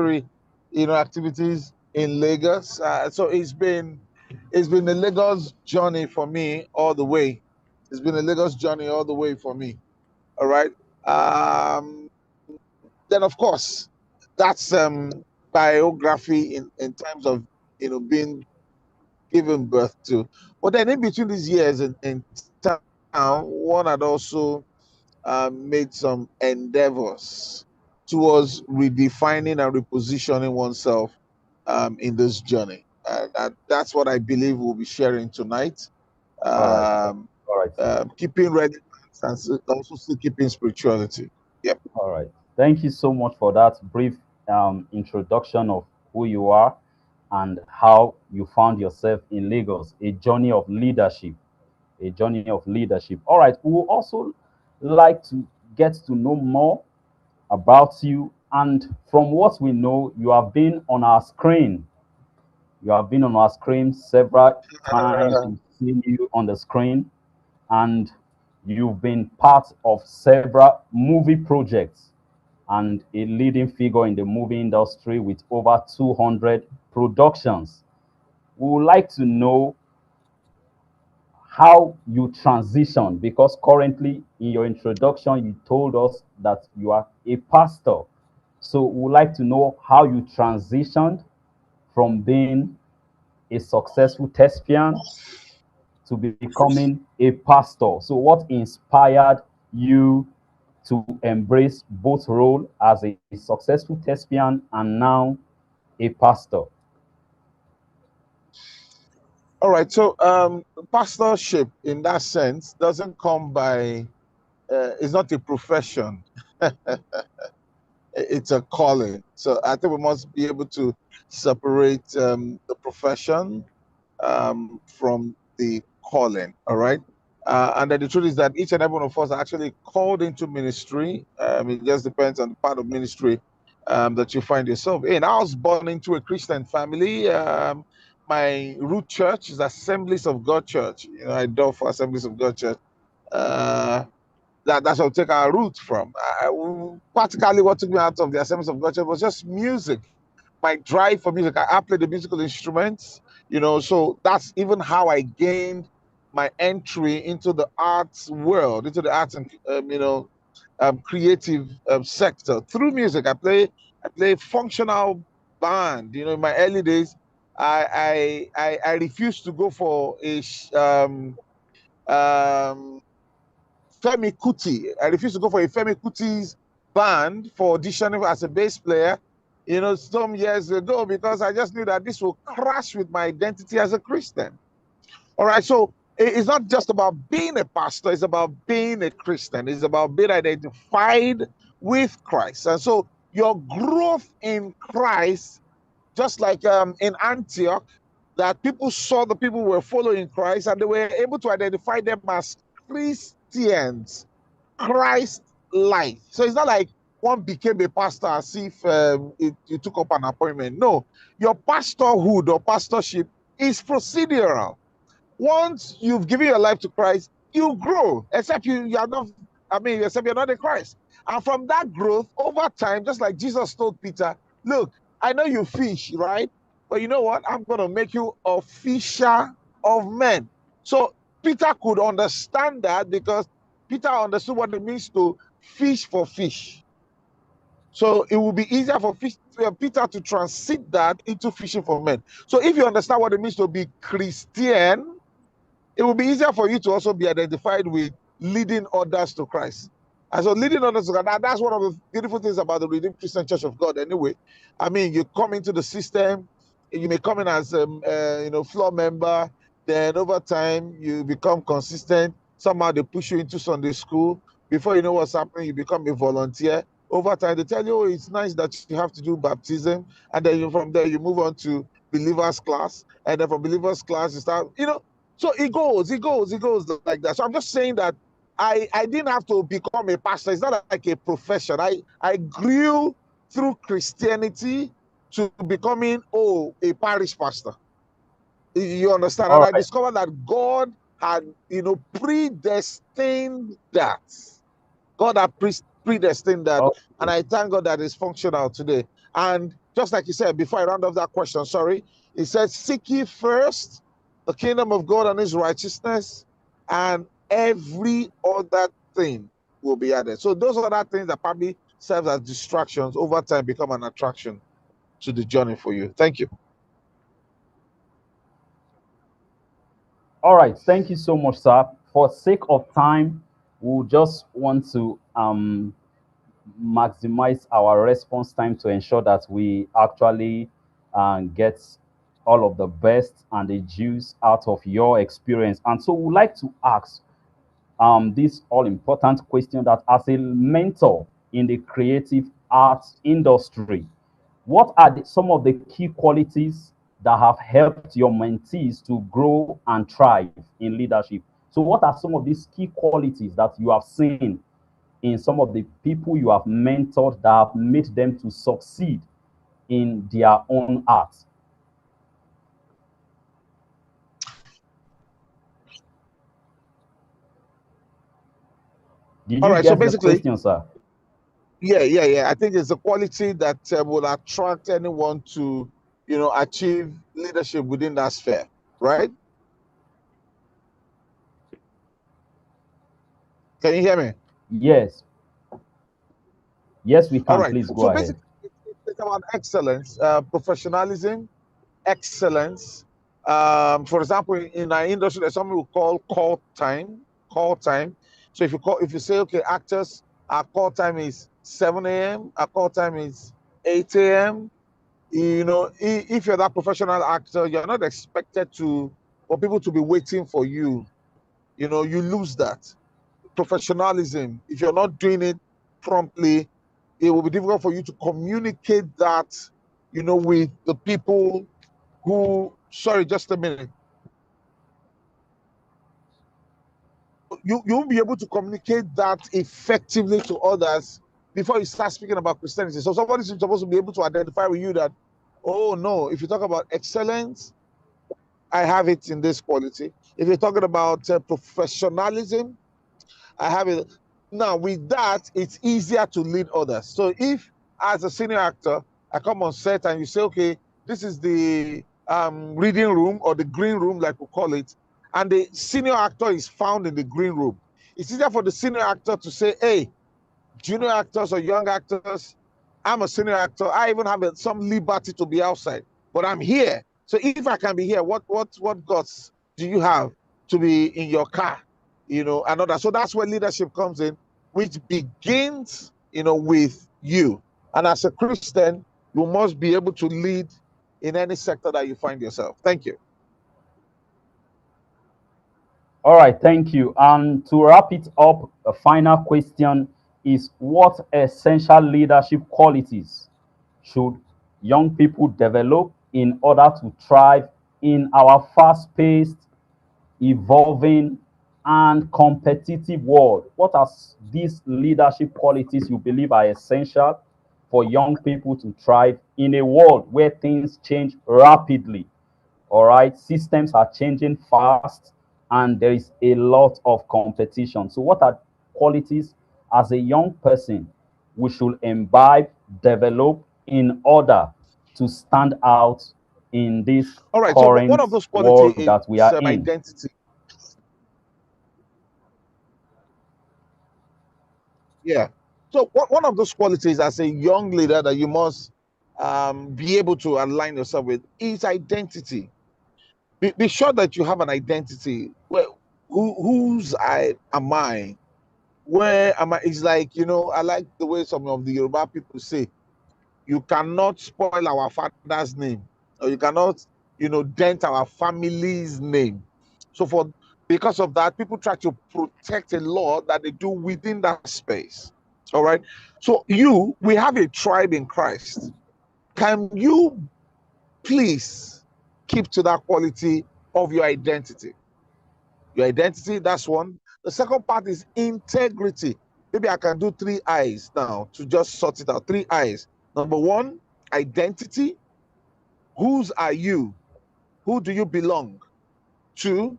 activities in Lagos. So it's been a Lagos journey for me all the way. It's been a Lagos journey all the way for me. All right. Um, then of course, that's biography in terms of being given birth to. But then in between these years in town, one had also made some endeavors towards redefining and repositioning oneself in this journey. That's what I believe we'll be sharing tonight. All right. Um, All right. Keeping ready and also still keeping spirituality. Yep. All right. Thank you so much for that brief introduction of who you are and how you found yourself in Lagos, a journey of leadership, a journey of leadership. All right. We would also like to get to know more about you. And from what we know, you have been on our screen. You have been on our screen several times. Uh, We've seen you on the screen, and you've been part of several movie projects and a leading figure in the movie industry with over 200 productions. We would like to know how you transition because currently in your introduction you told us that you are a pastor. So we would like to know how you transitioned from being a successful thespian to becoming a pastor. So what inspired you to embrace both role as a successful thespian and now a pastor? all right. So pastorship in that sense doesn't come by. It's not a profession. It's a calling. So I think we must be able to separate the profession from the calling. All right. And then the truth is that each and every one of us are actually called into ministry. It just depends on the part of ministry that you find yourself in. I was born into a Christian family. My root church is Assemblies of God Church. I adore for Assemblies of God Church. Uh, that's where we take our roots from. Practically, what took me out of the Assemblies of God Church was just music, my drive for music. I play the musical instruments, so that's even how I gained my entry into the arts world, into the arts and creative sector through music. I play functional band. In my early days, I refused to go for um, Femi Kuti. I refused to go for a Femi Kuti's band for auditioning as a bass player, some years ago, because I just knew that this will crash with my identity as a Christian. All right. So it's not just about being a pastor, it's about being a Christian. It's about being identified with Christ. And so your growth in Christ, just like in Antioch, that people saw the people were following Christ and they were able to identify them as Christians, Christ life. So it's not like one became a pastor as if you took up an appointment. No, your pastorhood or pastorship is procedural. Once you've given your life to Christ, you grow, except you are not, except you're not in Christ. And from that growth over time, just like Jesus told Peter, look, I know you fish, right? But you know what? I'm going to make you a fisher of men. So Peter could understand that because Peter understood what it means to fish for fish. So it will be easier for Peter to transit that into fishing for men. So if you understand what it means to be Christian, it will be easier for you to also be identified with leading others to Christ. And so leading others to God, that's one of the beautiful things about the Redeemed Christian Church of God anyway. You come into the system, you may come in as floor member, then over time you become consistent. Somehow they push you into Sunday school. Before you know what's happening, you become a volunteer. Over time, they tell you, oh, it's nice that you have to do baptism. And then from there, you move on to believers class. And then from believers class, you start, so it goes like that. So I'm just saying that I didn't have to become a pastor. It's not like a profession. I grew through Christianity to becoming a parish pastor. You understand? All And I right. discovered that God had predestined that. God had predestined that, Okay. and I thank God that it's functional today. And just like you said, before I round off that question, sorry, it says, seek ye first the kingdom of God and his righteousness, and every other thing will be added. So those other things that probably serve as distractions over time become an attraction to the journey for you. Thank you. All right, thank you so much, sir. For sake of time, we'll just want to maximize our response time to ensure that we actually get all of the best and the juice out of your experience. And so we'd like to ask this all important question, that as a mentor in the creative arts industry, what are some of the key qualities that have helped your mentees to grow and thrive in leadership? So what are some of these key qualities that you have seen in some of the people you have mentored that have made them to succeed in their own art? Did All you right. So get the basically, question, sir? yeah. I think it's a quality that will attract anyone to, achieve leadership within that sphere, right? Can you hear me? Yes. Yes, we All can. right. Please go So ahead. basically, it's about excellence, professionalism, excellence. For example, in our industry, there's something we call call time. Call time. So if you say, okay, actors, our call time is 7 a.m., our call time is 8 a.m. If you're that professional actor, you're not expected for people to be waiting for you. You lose that professionalism. If you're not doing it promptly, it will be difficult for you to communicate that, with the people who, sorry, just a minute. You won't be able to communicate that effectively to others before you start speaking about Christianity. So somebody's supposed to be able to identify with you that, oh no, if you talk about excellence, I have it in this quality. If you're talking about professionalism, I have it. Now, with that, it's easier to lead others. So if, as a senior actor, I come on set and you say, okay, this is the reading room or the green room, like we call it, and the senior actor is found in the green room, it's easier for the senior actor to say, hey, junior actors or young actors, I'm a senior actor. I even have some liberty to be outside, but I'm here. So if I can be here, what guts do you have to be in your car? And all that. So that's where leadership comes in, which begins, with you. And as a Christian, you must be able to lead in any sector that you find yourself. Thank you. All right, thank you. And to wrap it up, a final question is, what essential leadership qualities should young people develop in order to thrive in our fast-paced, evolving, and competitive world? What are these leadership qualities you believe are essential for young people to thrive in a world where things change rapidly? All right, systems are changing fast and there is a lot of competition. So what are qualities as a young person we should imbibe, develop in order to stand out in this All right. So one current of those qualities world that we is are in? identity. Yeah. So one of those qualities as a young leader that you must be able to align yourself with is identity. Be sure that you have an identity. Whose am I? Where am I? It's like, I like the way some of the Yoruba people say, you cannot spoil our father's name, or you cannot, dent our family's name. So because of that, people try to protect a law that they do within that space. All right. So we have a tribe in Christ. Can you please keep to that quality of your identity? Your identity, that's one. The second part is integrity. Maybe I can do 3 I's now to just sort it out. 3 I's. Number one, identity. Whose are you? Who do you belong to?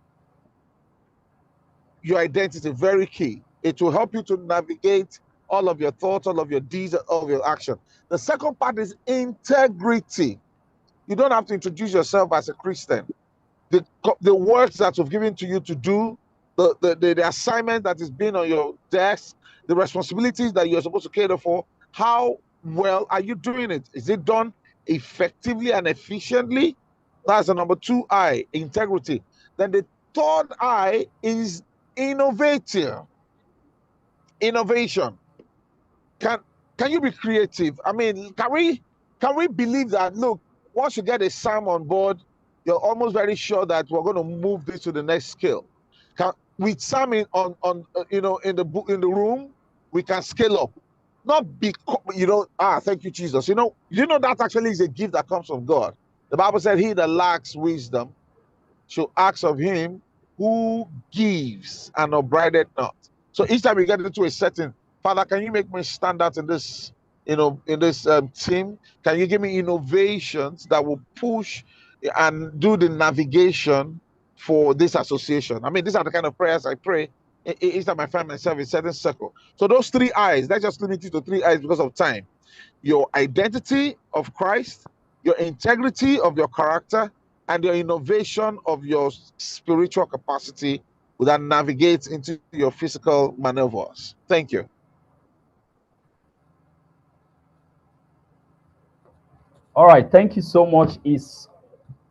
Your identity, very key. It will help you to navigate all of your thoughts, all of your deeds, all of your action. The second part is integrity. You don't have to introduce yourself as a Christian. The works that we've given to you to do, the assignment that is being on your desk, the responsibilities that you're supposed to cater for, how well are you doing it? Is it done effectively and efficiently? That's the number 2I, integrity. Then the third I is innovative. Innovation. Can you be creative? I mean, can we believe that, look, once you get a SAM on board, you're almost very sure that we're going to move this to the next scale. With SAM in the room, we can scale up. Not because, thank you, Jesus. That actually is a gift that comes from God. The Bible said, he that lacks wisdom should ask of him who gives and upbraideth not. So each time we get into a setting, Father, can you make me stand out in this, team? Can you give me innovations that will push and do the navigation for this association? I mean, these are the kind of prayers I pray each time I find myself in a certain circle. So those 3 I's, that's just limited to 3 I's because of time. Your identity of Christ, your integrity of your character, and your innovation of your spiritual capacity that navigates into your physical maneuvers. Thank you. All right, thank you so much. It's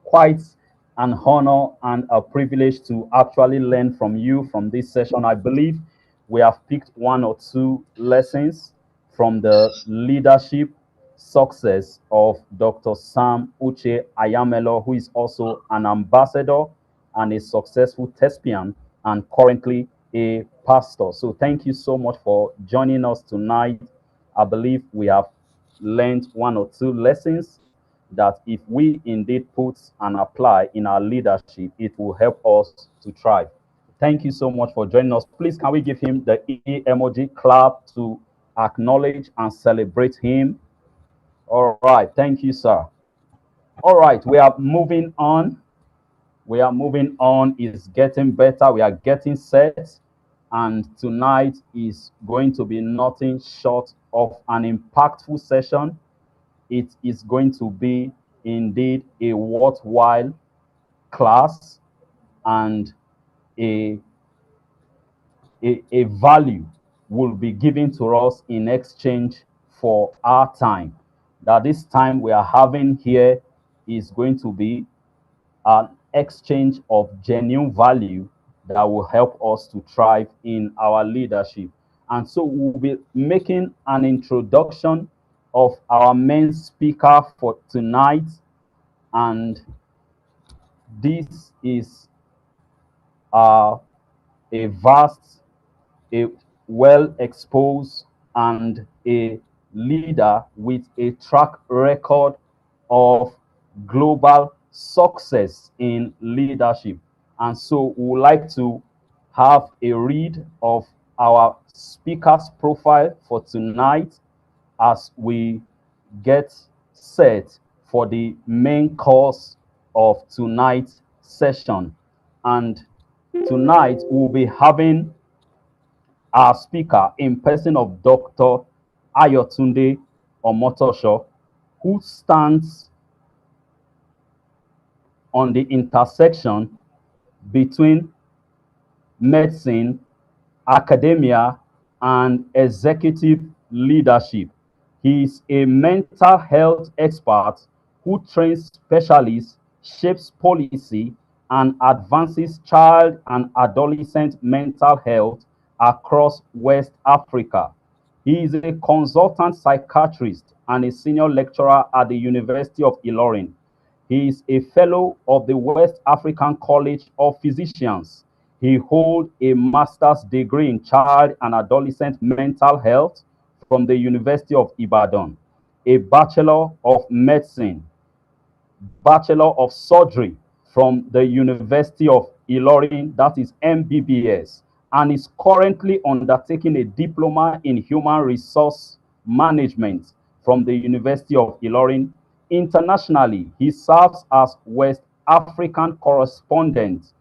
quite an honor and a privilege to actually learn from you from this session. I believe we have picked 1 or 2 lessons from the leadership success of Dr. Sam Uche Ayamelo, who is also an ambassador and a successful thespian and currently a pastor. So thank you so much for joining us tonight. I believe we have learned 1 or 2 lessons that if we indeed put and apply in our leadership, it will help us to thrive. Thank you so much for joining us. Please, can we give him the emoji clap to acknowledge and celebrate him? All right. Thank you, sir. All right. We are moving on. We are moving on. It's getting better. We are getting set. And tonight is going to be nothing short of an impactful session. It is going to be indeed a worthwhile class, and a value will be given to us in exchange for our time. That this time we are having here is going to be an exchange of genuine value that will help us to thrive in our leadership. And so we'll be making an introduction of our main speaker for tonight. And this is a vast, a well-exposed, and a leader with a track record of global success in leadership. And so we would like to have a read of our speaker's profile for tonight as we get set for the main course of tonight's session. And tonight we'll be having our speaker in person of Dr. Ayotunde Omotosho, who stands on the intersection between medicine, academia, and executive leadership. He is a mental health expert who trains specialists, shapes policy, and advances child and adolescent mental health across West Africa. He is a consultant psychiatrist and a senior lecturer at the University of Ilorin. He is a fellow of the West African College of Physicians. He holds a master's degree in child and adolescent mental health from the University of Ibadan, a Bachelor of Medicine, Bachelor of Surgery from the University of Ilorin, that is MBBS, and is currently undertaking a diploma in human resource management from the University of Ilorin. Internationally, he serves as West African correspondent,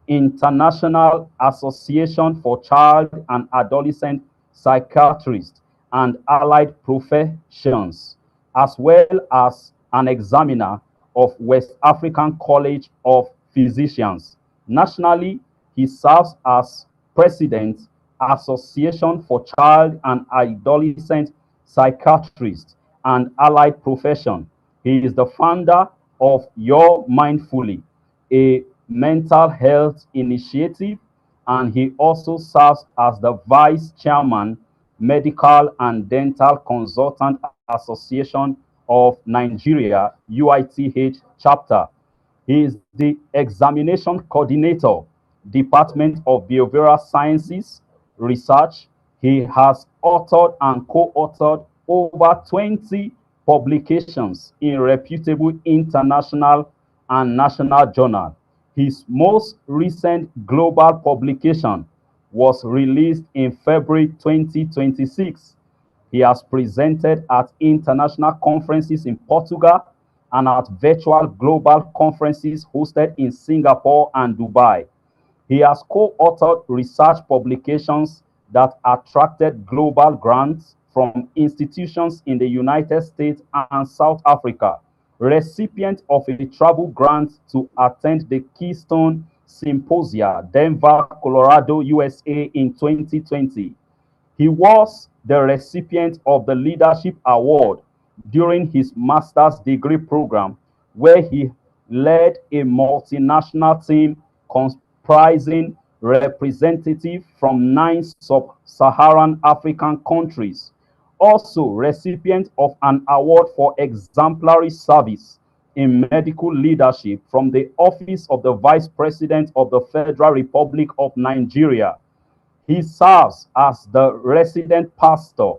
International Association for Child and Adolescent Psychiatrists, and allied professions, as well as an examiner of West African College of Physicians. Nationally, he serves as president, Association for Child and Adolescent Psychiatrists and Allied Profession. He is the founder of Your Mindfully, a mental health initiative, and he also serves as the vice chairman, Medical and Dental Consultant Association of Nigeria, UITH chapter. He is the examination coordinator, Department of Behavioral Sciences Research. He has authored and co-authored over 20 publications in reputable international and national journals. His most recent global publication was released in February 2026. He has presented at international conferences in Portugal and at virtual global conferences hosted in Singapore and Dubai. He has co-authored research publications that attracted global grants from institutions in the United States and South Africa, recipient of a travel grant to attend the Keystone Symposia, Denver, Colorado, USA in 2020. He was the recipient of the Leadership Award during his master's degree program, where he led a multinational team comprising representatives from 9 sub-Saharan African countries. Also, recipient of an award for exemplary service in medical leadership from the Office of the Vice President of the Federal Republic of Nigeria. He serves as the resident pastor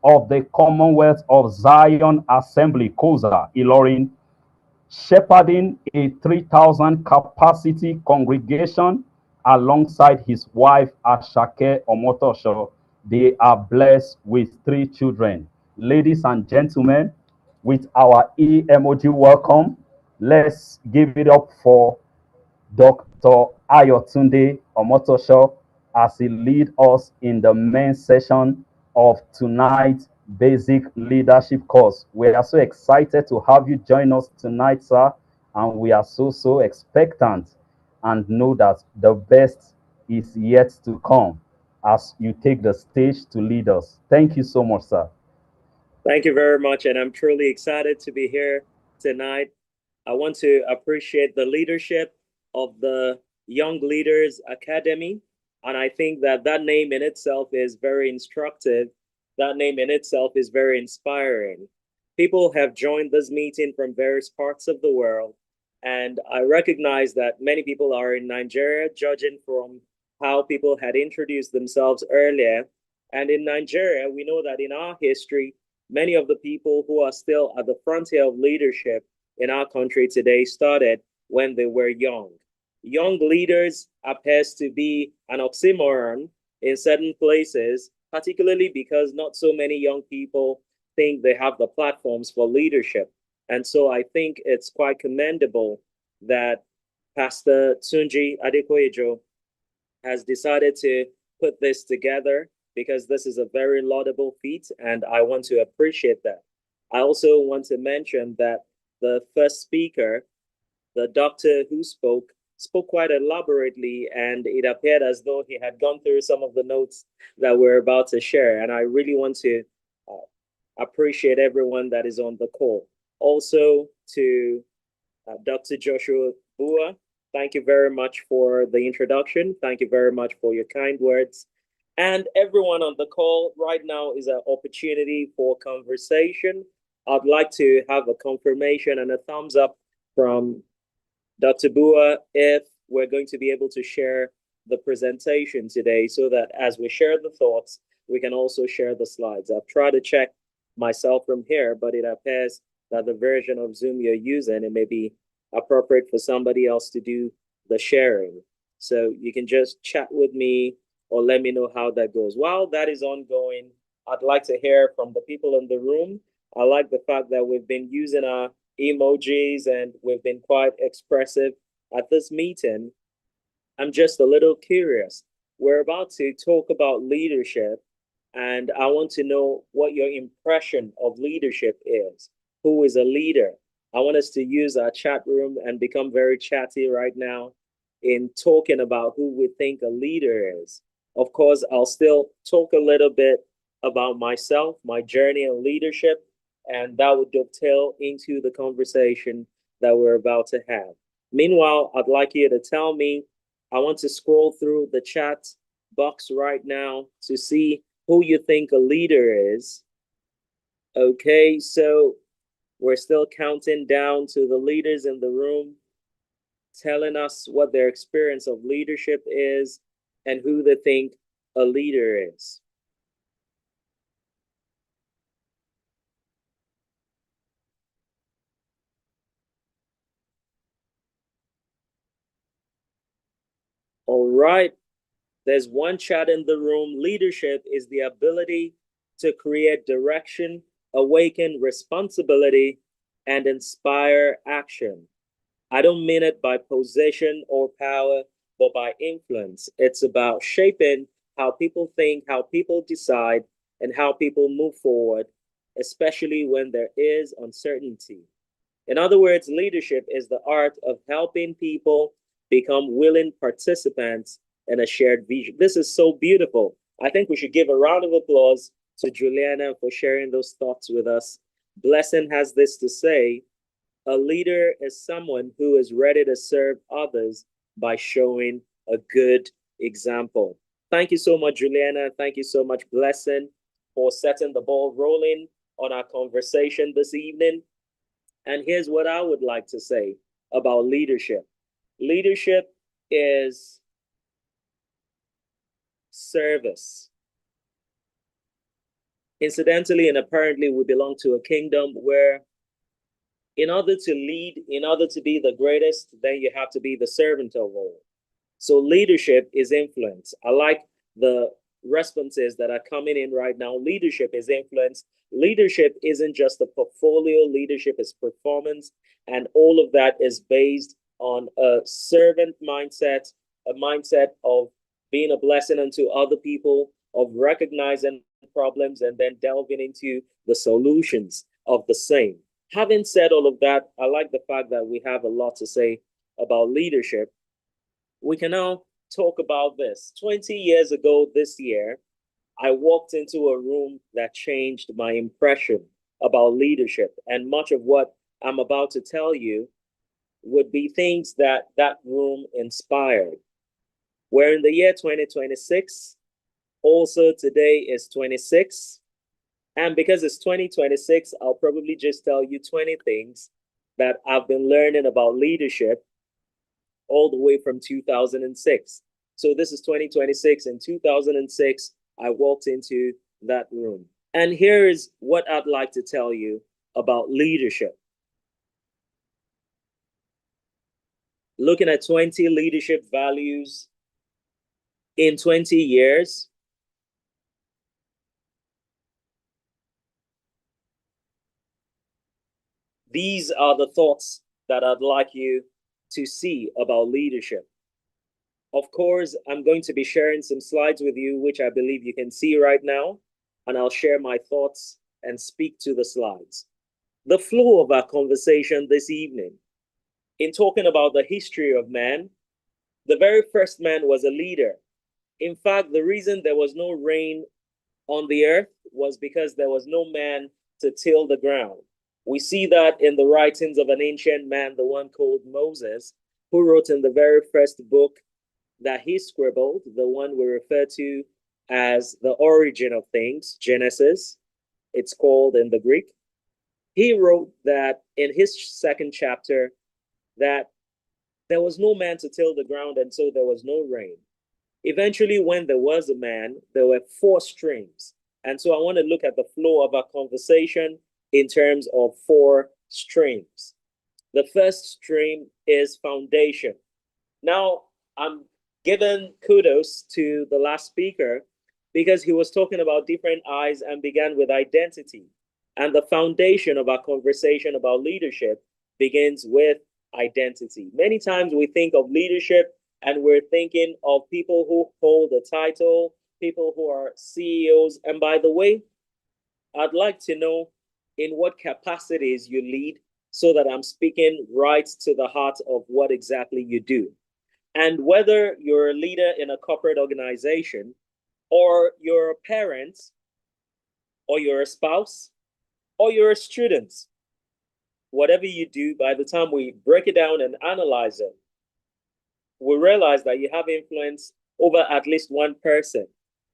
of the Commonwealth of Zion Assembly, Koza, Ilorin, shepherding a 3,000 capacity congregation alongside his wife, Ashake Omotosho. They are blessed with 3 children. Ladies and gentlemen, with our emoji welcome, let's give it up for Dr. Ayotunde Omotosho as he lead us in the main session of tonight's basic leadership course. We are so excited to have you join us tonight, sir, and we are so expectant and know that the best is yet to come as you take the stage to lead us. Thank you so much, sir. Thank you very much, and I'm truly excited to be here tonight. I want to appreciate the leadership of the Young Leaders Academy, and I think that that name in itself is very instructive. That name in itself is very inspiring. People have joined this meeting from various parts of the world, and I recognize that many people are in Nigeria, judging from how people had introduced themselves earlier. And in Nigeria, we know that in our history, many of the people who are still at the frontier of leadership in our country today started when they were young. Young leaders appears to be an oxymoron in certain places, particularly because not so many young people think they have the platforms for leadership. And so I think it's quite commendable that Pastor Tunji Adekoyejo has decided to put this together, because this is a very laudable feat, and I want to appreciate that. I also want to mention that the first speaker, the doctor who spoke quite elaborately, and it appeared as though he had gone through some of the notes that we're about to share. And I really want to appreciate everyone that is on the call. Also to Dr. Joshua Bua, thank you very much for the introduction. Thank you very much for your kind words. And everyone on the call right now is an opportunity for conversation. I'd like to have a confirmation and a thumbs up from Dr. Bua if we're going to be able to share the presentation today, so that as we share the thoughts, we can also share the slides. I've tried to check myself from here, but it appears that the version of Zoom you're using, it may be appropriate for somebody else to do the sharing. So you can just chat with me or let me know how that goes. While that is ongoing, I'd like to hear from the people in the room. I like the fact that we've been using our emojis and we've been quite expressive at this meeting. I'm just a little curious. We're about to talk about leadership, And I want to know what your impression of leadership is. Who is a leader? I want us to use our chat room and become very chatty right now in talking about who we think a leader is. Of course, I'll still talk a little bit about myself, my journey in leadership, and that would dovetail into the conversation that we're about to have. Meanwhile, I'd like you to tell me, I want to scroll through the chat box right now to see who you think a leader is. Okay, so we're still counting down to the leaders in the room, telling us what their experience of leadership is and who they think a leader is. All right, there's one chat in the room. Leadership is the ability to create direction, awaken responsibility, and inspire action. I don't mean it by position or power, but by influence. It's about shaping how people think, how people decide, and how people move forward, especially when there is uncertainty. In other words, leadership is the art of helping people become willing participants in a shared vision. This is so beautiful. I think we should give a round of applause to Juliana for sharing those thoughts with us. Blessing has this to say: a leader is someone who is ready to serve others by showing a good example. Thank you so much, Juliana. Thank you so much, Blessing, for setting the ball rolling on our conversation this evening. And here's what I would like to say about leadership. Leadership is service. Incidentally and apparently, we belong to a kingdom where in order to lead, in order to be the greatest, then you have to be the servant of all. So leadership is influence. I like the responses that are coming in right now. Leadership is influence. Leadership isn't just a portfolio, leadership is performance. And all of that is based on a servant mindset, a mindset of being a blessing unto other people, of recognizing problems and then delving into the solutions of the same. Having said all of that, I like the fact that we have a lot to say about leadership. We can now talk about this. 20 years ago this year, I walked into a room that changed my impression about leadership. And much of what I'm about to tell you would be things that that room inspired. We're in the year 2026. Also, today is 26. And because it's 2026, I'll probably just tell you 20 things that I've been learning about leadership all the way from 2006. So this is 2026. In 2006, I walked into that room. And here is what I'd like to tell you about leadership. Looking at 20 leadership values in 20 years. These are the thoughts that I'd like you to see about leadership. Of course, I'm going to be sharing some slides with you, which I believe you can see right now, and I'll share my thoughts and speak to the slides. The flow of our conversation this evening, in talking about the history of man, the very first man was a leader. In fact, the reason there was no rain on the earth was because there was no man to till the ground. We see that in the writings of an ancient man, the one called Moses, who wrote in the very first book that he scribbled, the one we refer to as the origin of things, Genesis, it's called in the Greek. He wrote that in his second chapter that there was no man to till the ground, and so there was no rain. Eventually, when there was a man, there were 4 streams. And so I want to look at the flow of our conversation in terms of 4 streams. The first stream is foundation. Now, I'm giving kudos to the last speaker because he was talking about different eyes and began with identity. And the foundation of our conversation about leadership begins with identity. Many times we think of leadership and we're thinking of people who hold a title people who are CEOs. And by the way, I'd like to know in what capacities you lead so that I'm speaking right to the heart of what exactly you do. And whether you're a leader in a corporate organization, or you're a parent, or you're a spouse, or you're a student, whatever you do, by the time we break it down and analyze it, we realize that you have influence over at least one person.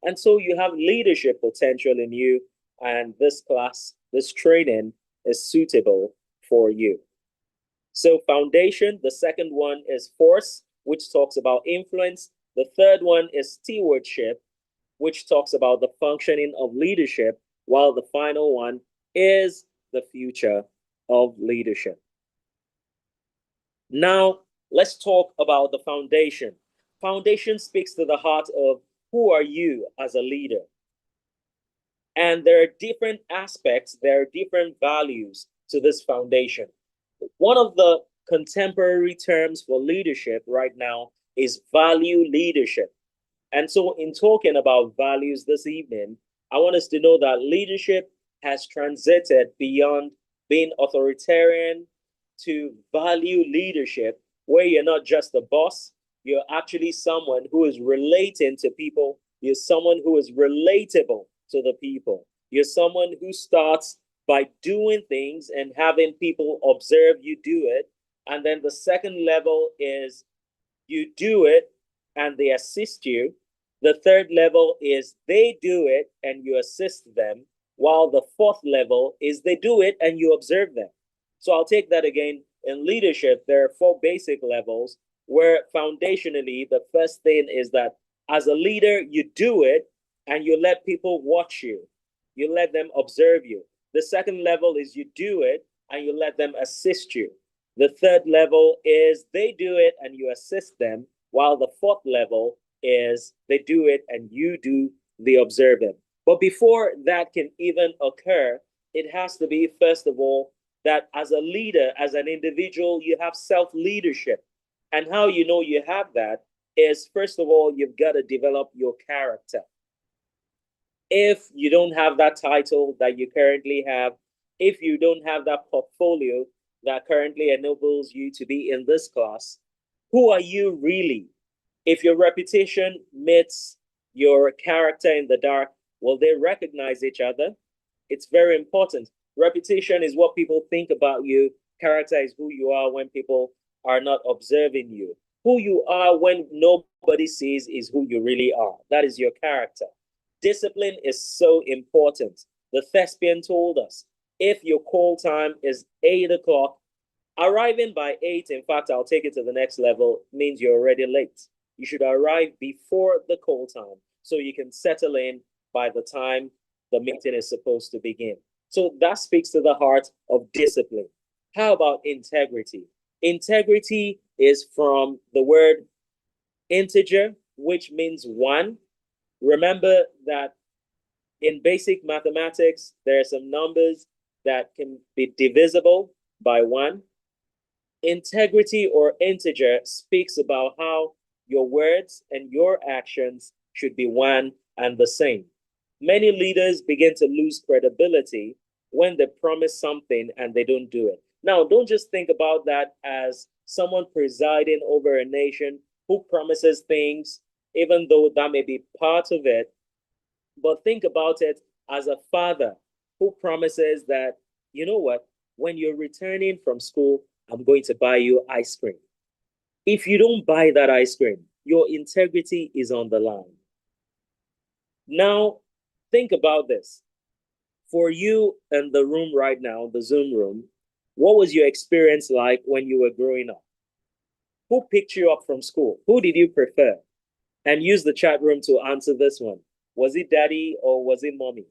And so you have leadership potential in you, and this class, this training is suitable for you. So foundation, the second one is force, which talks about influence. The third one is stewardship, which talks about the functioning of leadership, while the final one is the future of leadership. Now, let's talk about the foundation. Foundation speaks to the heart of who are you as a leader? And there are different aspects, there are different values to this foundation. One of the contemporary terms for leadership right now is value leadership. And so, in talking about values this evening, I want us to know that leadership has transited beyond being authoritarian to value leadership, where you're not just a boss, you're actually someone who is relating to people. You're someone who is relatable to the people. You're someone who starts by doing things and having people observe you do it. And then the second level is you do it and they assist you. The third level is they do it and you assist them. While the fourth level is they do it and you observe them. So I'll take that again. In leadership, there are 4 basic levels where foundationally, the first thing is that as a leader, you do it and you let people watch you. You let them observe you. The second level is you do it and you let them assist you. The third level is they do it and you assist them, while the fourth level is they do it and you do the observing. But before that can even occur, it has to be, first of all, that as a leader, as an individual, you have self-leadership. And how you know you have that is, first of all, you've got to develop your character. If you don't have that title that you currently have, if you don't have that portfolio that currently enables you to be in this class, who are you really? If your reputation meets your character in the dark, will they recognize each other? It's very important. Reputation is what people think about you. Character is who you are when people are not observing you. Who you are when nobody sees is who you really are. That is your character. Discipline is so important. The thespian told us, if your call time is 8 o'clock, arriving by 8, in fact, I'll take it to the next level, means you're already late. You should arrive before the call time so you can settle in by the time the meeting is supposed to begin. So that speaks to the heart of discipline. How about integrity? Integrity is from the word integer, which means 1. Remember that in basic mathematics, there are some numbers that can be divisible by 1. Integrity or integer speaks about how your words and your actions should be one and the same. Many leaders begin to lose credibility when they promise something and they don't do it. Now, don't just think about that as someone presiding over a nation who promises things, even though that may be part of it. But think about it as a father who promises that, you know what, when you're returning from school, I'm going to buy you ice cream. If you don't buy that ice cream, your integrity is on the line. Now, think about this. For you in the room right now, the Zoom room, what was your experience like when you were growing up? Who picked you up from school? Who did you prefer? And use the chat room to answer this one. Was it daddy or was it mommy?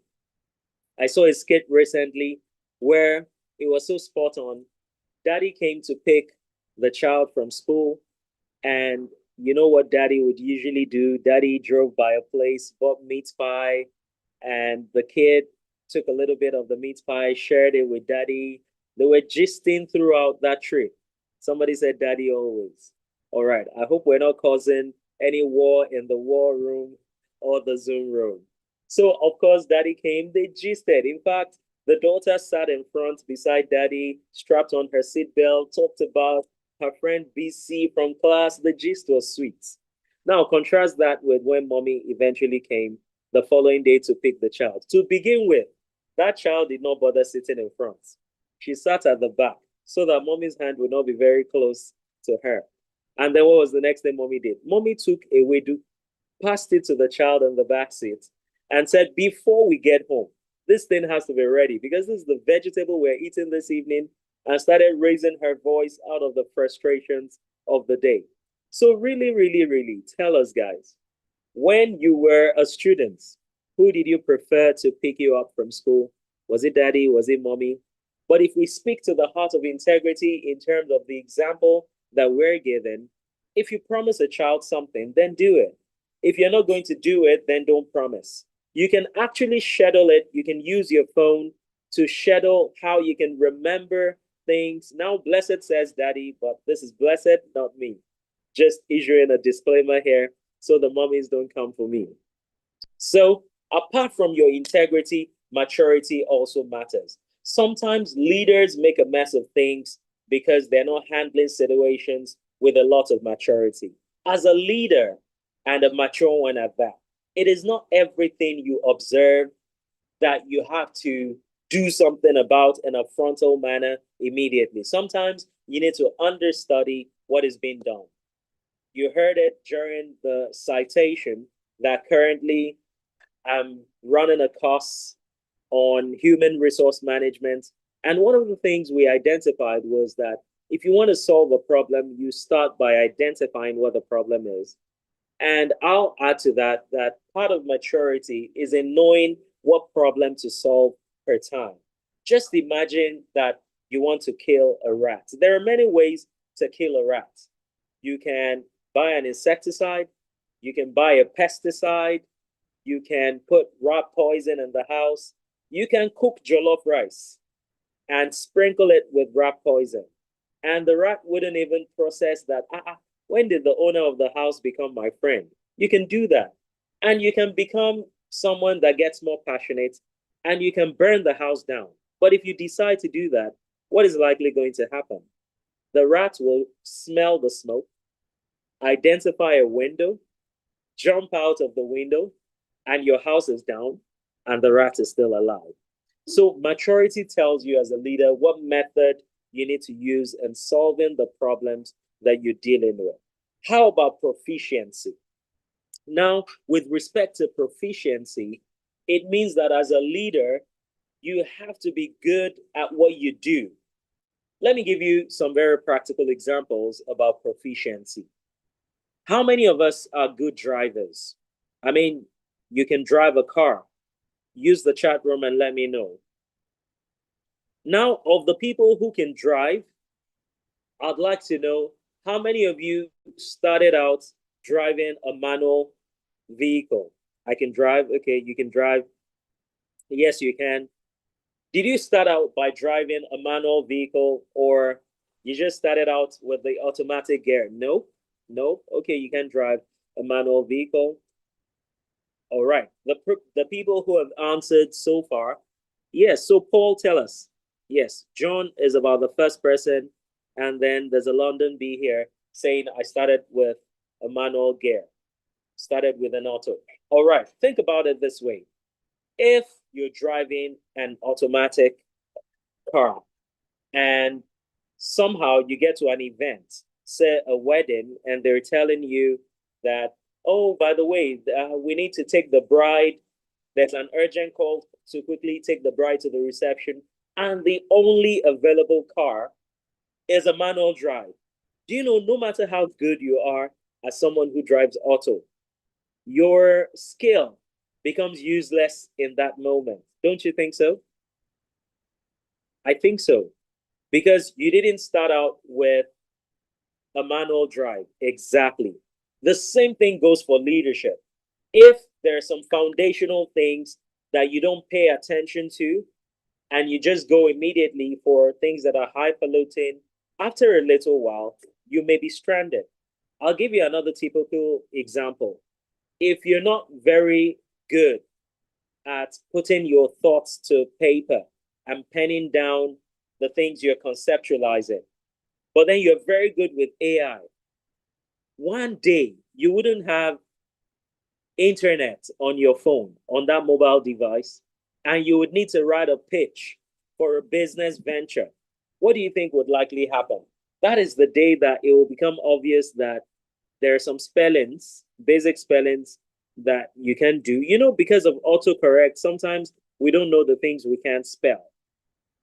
I saw a skit recently where it was so spot on. Daddy came to pick the child from school, and you know what daddy would usually do? Daddy drove by a place, bought meat pie, and the kid took a little bit of the meat pie, shared it with daddy. They were gisting throughout that trip. Somebody said daddy always. All right, I hope we're not causing any war in the war room or the Zoom room. So, of course, daddy came, they gisted. In fact, the daughter sat in front beside daddy, strapped on her seatbelt, talked about her friend BC from class. The gist was sweet. Now, contrast that with when mommy eventually came the following day to pick the child. To begin with, that child did not bother sitting in front. She sat at the back so that mommy's hand would not be very close to her. And then what was the next thing mommy did? Mommy took a wedu, passed it to the child in the back seat, and said, before we get home, this thing has to be ready because this is the vegetable we're eating this evening, and started raising her voice out of the frustrations of the day. So really, really, really tell us, guys, when you were a student, who did you prefer to pick you up from school? Was it daddy? Was it mommy? But if we speak to the heart of integrity in terms of the example that we're given, if you promise a child something, then do it. If you're not going to do it, then don't promise. You can actually schedule it. You can use your phone to schedule how you can remember things. Now, Blessed says daddy, but this is Blessed, not me. Just issuing a disclaimer here so the mummies don't come for me. So, apart from your integrity, maturity also matters. Sometimes leaders make a mess of things because they're not handling situations with a lot of maturity. As a leader, and a mature one at that, it is not everything you observe that you have to do something about in a frontal manner immediately. Sometimes you need to understudy what is being done. You heard it during the citation that currently I'm running a course on human resource management. And one of the things we identified was that if you want to solve a problem, you start by identifying what the problem is. And I'll add to that, that part of maturity is in knowing what problem to solve per time. Just imagine that you want to kill a rat. There are many ways to kill a rat. You can buy an insecticide, you can buy a pesticide, you can put rat poison in the house, you can cook jollof rice and sprinkle it with rat poison. And the rat wouldn't even process that. When did the owner of the house become my friend? You can do that. And you can become someone that gets more passionate and you can burn the house down. But if you decide to do that, what is likely going to happen? The rat will smell the smoke, identify a window, jump out of the window, and your house is down and the rat is still alive. So maturity tells you as a leader what method you need to use in solving the problems that you're dealing with. How about proficiency? Now, with respect to proficiency, it means that as a leader, you have to be good at what you do. Let me give you some very practical examples about proficiency. How many of us are good drivers? I mean, you can drive a car. Use the chat room and let me know. Now, of the people who can drive, I'd like to know how many of you started out driving a manual vehicle? I can drive. Okay, you can drive. Yes, you can. Did you start out by driving a manual vehicle or you just started out with the automatic gear? No, no. Okay, you can drive a manual vehicle. All right. The people who have answered so far. Yes, so Paul, tell us. Yes, John is about the first person. And then there's a London B here saying I started with a manual gear, started with an auto. All right, think about it this way. If you're driving an automatic car and somehow you get to an event, say a wedding, and they're telling you that, oh, by the way, we need to take the bride. There's an urgent call to quickly take the bride to the reception. And the only available car is a manual drive. Do you know, no matter how good you are as someone who drives auto, your skill becomes useless in that moment. Don't you think so? I think so. Because you didn't start out with a manual drive. Exactly. The same thing goes for leadership. If there are some foundational things that you don't pay attention to, and you just go immediately for things that are highfalutin, after a little while, you may be stranded. I'll give you another typical example. if you're not very good at putting your thoughts to paper and penning down the things you're conceptualizing, but then you're very good with AI, one day you wouldn't have internet on your phone, on that mobile device, and you would need to write a pitch for a business venture. What do you think would likely happen? That is the day that it will become obvious that there are some spellings, basic spellings that you can do. You know, because of autocorrect, sometimes we don't know the things we can't spell.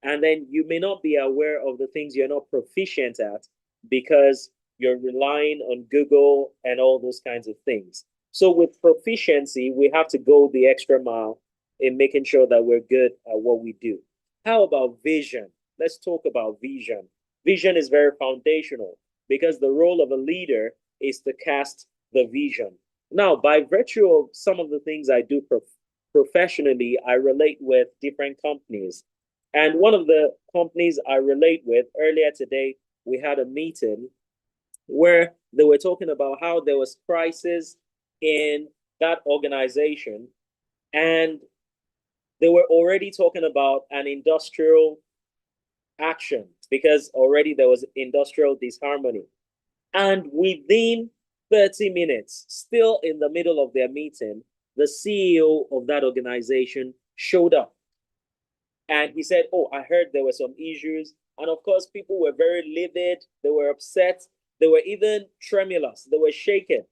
And then you may not be aware of the things you're not proficient at because you're relying on Google and all those kinds of things. So with proficiency, we have to go the extra mile in making sure that we're good at what we do. How about vision? Let's talk about vision. Vision is very foundational because the role of a leader is to cast the vision. Now, by virtue of some of the things I do professionally, I relate with different companies. And one of the companies I relate with, earlier today, we had a meeting where they were talking about how there was crisis in that organization, and they were already talking about an industrial action because already there was industrial disharmony. And within 30 minutes, still in the middle of their meeting, the CEO of that organization showed up. And he said, oh, I heard there were some issues. And of course, people were very livid. They were upset. They were even tremulous. They were shaken.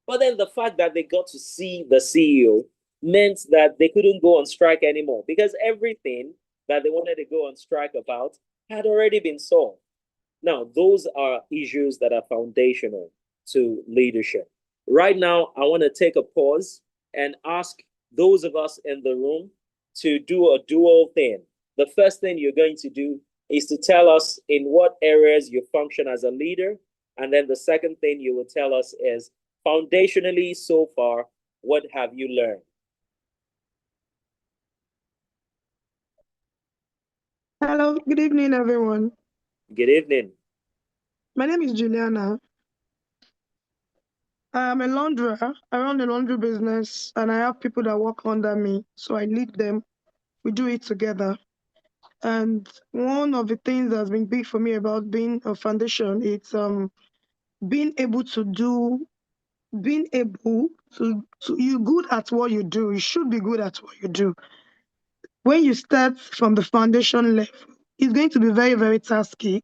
But then the fact that they got to see the CEO meant that they couldn't go on strike anymore because everything that they wanted to go on strike about had already been solved. Now, those are issues that are foundational to leadership. Right now, I want to take a pause and ask those of us in the room to do a dual thing. The first thing you're going to do is to tell us in what areas you function as a leader. And then the second thing you will tell us is, foundationally so far, what have you learned? Hello, good evening, everyone. Good evening. My name is Juliana. I'm a launderer. I run a laundry business and I have people that work under me. So I lead them. We do it together. And one of the things that's been big for me about being a foundation, it's being able to you're good at what you do. You should be good at what you do. When you start from the foundation level, it's going to be very, very tasky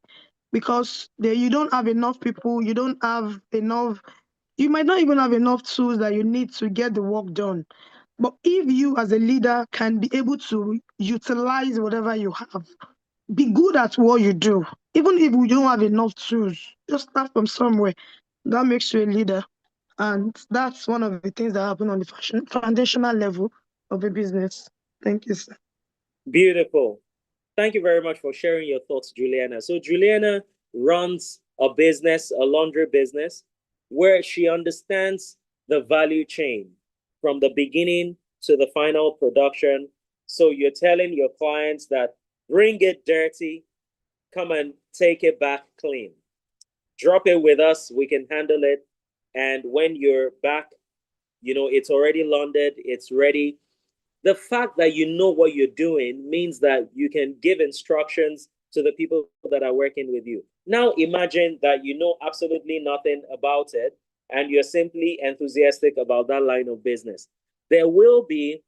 because there you don't have enough people, you don't have enough, you might not even have enough tools that you need to get the work done. But if you as a leader can be able to utilize whatever you have, be good at what you do, even if you don't have enough tools, just start from somewhere. That makes you a leader. And that's one of the things that happen on the foundational level of a business. Thank you, sir. Beautiful. Thank you very much for sharing your thoughts, Juliana. So Juliana runs a business, a laundry business, where she understands the value chain from the beginning to the final production. So you're telling your clients that bring it dirty, come and take it back clean. Drop it with us, we can handle it. And when you're back, you know, it's already laundered, it's ready. The fact that you know what you're doing means that you can give instructions to the people that are working with you. Now imagine that you know absolutely nothing about it and you're simply enthusiastic about that line of business. There will be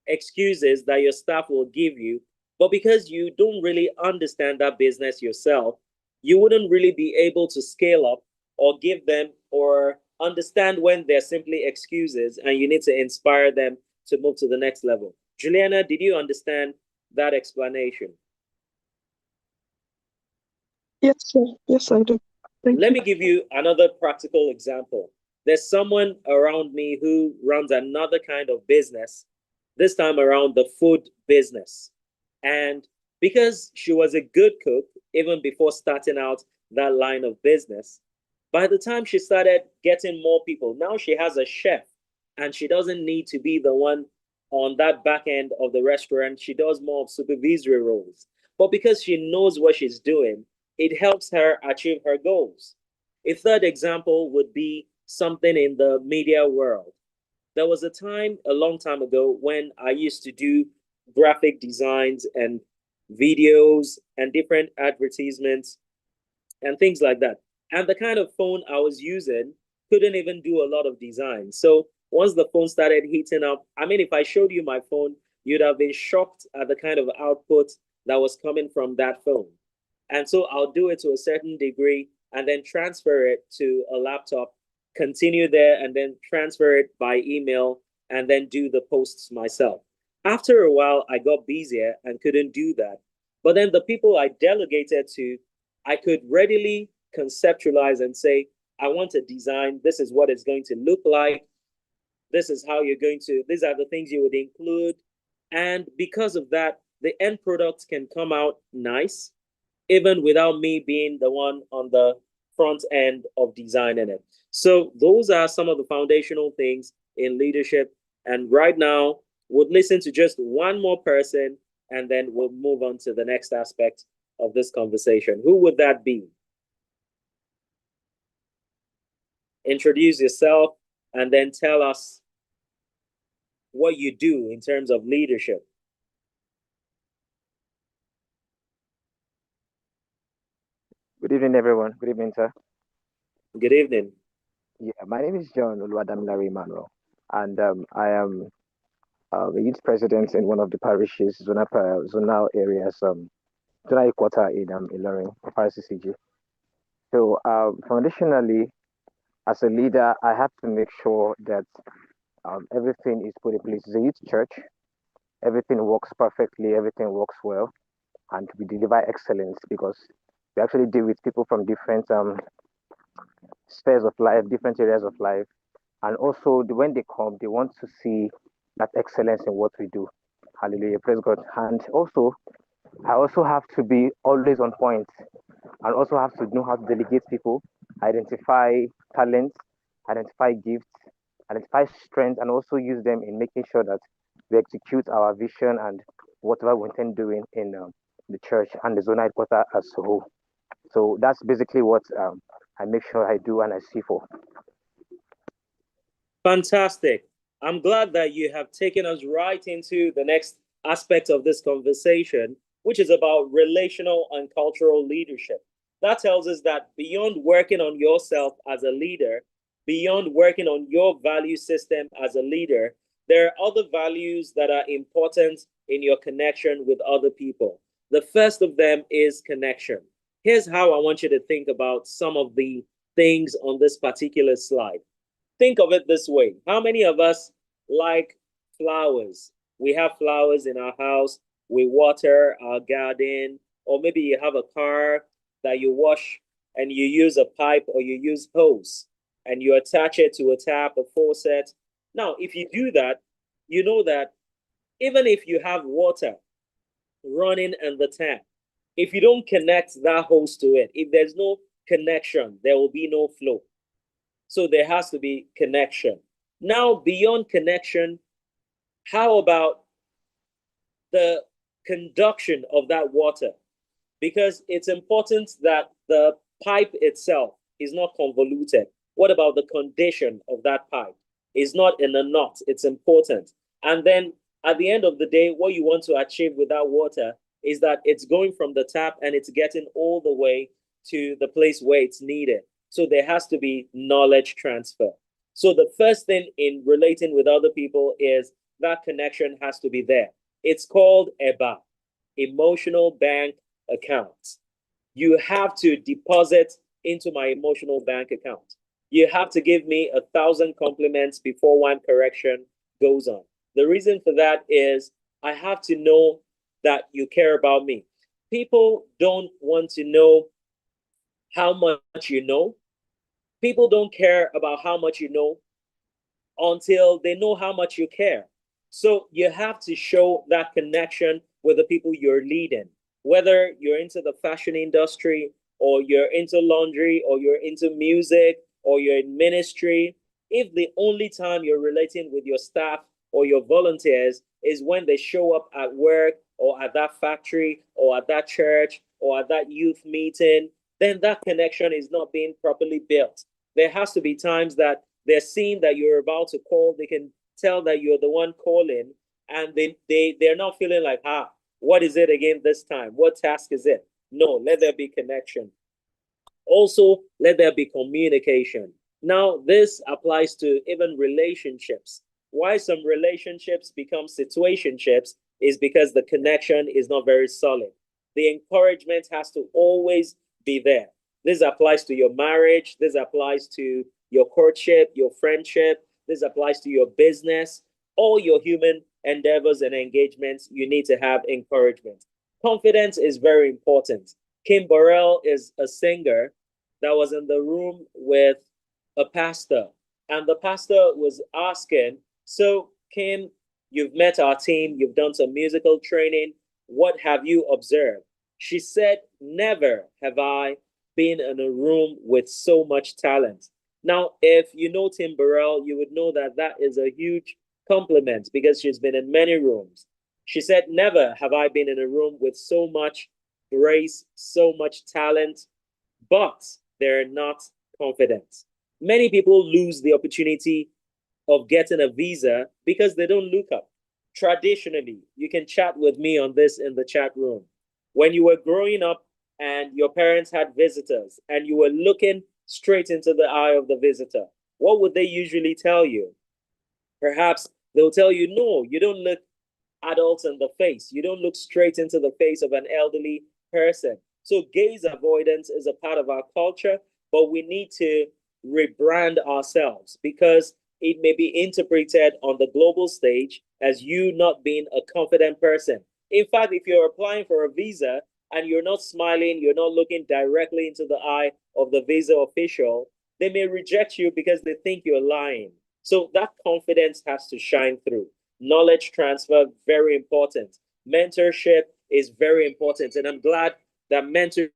excuses that your staff will give you, but because you don't really understand that business yourself, you wouldn't really be able to scale up or give them or understand when they're simply excuses and you need to inspire them to move to the next level. Juliana, did you understand that explanation? Yes, sir. Yes, I do. Let me give you another practical example. There's someone around me who runs another kind of business, this time around the food business. And because she was a good cook, even before starting out that line of business, by the time she started getting more people, now she has a chef and she doesn't need to be the one on that back end of the restaurant. She does more of supervisory roles. But because she knows what she's doing, it helps her achieve her goals. A third example would be something in the media world. there was a time a long time ago when I used to do graphic designs and videos and different advertisements and things like that. And the kind of phone I was using couldn't even do a lot of design. So once the phone started heating up, I mean, if I showed you my phone, you'd have been shocked at the kind of output that was coming from that phone. And so I'll do it to a certain degree and then transfer it to a laptop, continue there, and then transfer it by email and then do the posts myself. After a while, I got busier and couldn't do that. But then the people I delegated to, I could readily conceptualize and say, I want a design. This is what it's going to look like. This is how you're going to, these are the things you would include. And because of that, the end product can come out nice, even without me being the one on the front end of designing it. So those are some of the foundational things in leadership. And right now, we'll listen to just one more person, and then we'll move on to the next aspect of this conversation. Who would that be? Introduce yourself and then tell us what you do in terms of leadership. Good evening, everyone. Good evening, sir. Good evening. Yeah, my name is John Oluwadamilare Emmanuel, and I am a youth president in one of the parishes, zonal areas, zonal quarter in Ilorin, RCCG. So, foundationally, as a leader, I have to make sure that everything is put in place. It's a youth church. Everything works perfectly. Everything works well, and we deliver excellence because we actually deal with people from different spheres of life, different areas of life. And also, when they come, they want to see that excellence in what we do. Hallelujah. Praise God. And also, I also have to be always on point and also have to know how to delegate people, identify talents, identify gifts, identify strengths, and also use them in making sure that we execute our vision and whatever we intend doing in the church and the zonal headquarters as a whole. So that's basically what I make sure I do and I see for. Fantastic. I'm glad that you have taken us right into the next aspect of this conversation, which is about relational and cultural leadership. That tells us that beyond working on yourself as a leader, beyond working on your value system as a leader, there are other values that are important in your connection with other people. The first of them is connection. Here's how I want you to think about some of the things on this particular slide. Think of it this way. How many of us like flowers? We have flowers in our house. We water our garden, or maybe you have a car that you wash and you use a pipe or you use hose and you attach it to a tap, a faucet. Now, if you do that, you know that even if you have water running in the tap, if you don't connect that hose to it, if there's no connection, there will be no flow. So there has to be connection. Now, beyond connection, how about the conduction of that water? Because it's important that the pipe itself is not convoluted. What about the condition of that pipe? It's not in a knot. It's important. And then at the end of the day, what you want to achieve with that water is that it's going from the tap and it's getting all the way to the place where it's needed. So there has to be knowledge transfer. So the first thing in relating with other people is that connection has to be there. It's called EBA, emotional bank account. You have to deposit into my emotional bank account. You have to give me 1,000 compliments before one correction goes on. The reason for that is I have to know that you care about me. People don't want to know how much you know. People don't care about how much you know until they know how much you care. So you have to show that connection with the people you're leading, whether you're into the fashion industry or you're into laundry or you're into music or you're in ministry. If the only time you're relating with your staff or your volunteers is when they show up at work or at that factory or at that church or at that youth meeting, then that connection is not being properly built. There has to be times that they're seeing that you're about to call, they can tell that you're the one calling, and they're not feeling like, what is it again this time? What task is it? No, let there be connection. Also, let there be communication. Now, this applies to even relationships. Why some relationships become situationships is because the connection is not very solid. The encouragement has to always be there. This applies to your marriage. This applies to your courtship, your friendship. This applies to your business. All your human endeavors and engagements, you need to have encouragement. Confidence is very important. Kim Burrell is a singer that was in the room with a pastor, and the pastor was asking, so Kim, you've met our team, you've done some musical training, what have you observed? She said, never have I been in a room with so much talent. Now, if you know Tim Burrell, you would know that that is a huge compliment because she's been in many rooms. She said, never have I been in a room with so much grace, so much talent, but they're not confident. Many people lose the opportunity of getting a visa because they don't look up. Traditionally, you can chat with me on this in the chat room. When you were growing up and your parents had visitors and you were looking straight into the eye of the visitor, what would they usually tell you? Perhaps they'll tell you, no, you don't look adults in the face. You don't look straight into the face of an elderly person. So gaze avoidance is a part of our culture, but we need to rebrand ourselves because it may be interpreted on the global stage as you not being a confident person. In fact, if you're applying for a visa and you're not smiling, you're not looking directly into the eye of the visa official, they may reject you because they think you're lying. So that confidence has to shine through. Knowledge transfer, very important. Mentorship is very important. And I'm glad that mentorship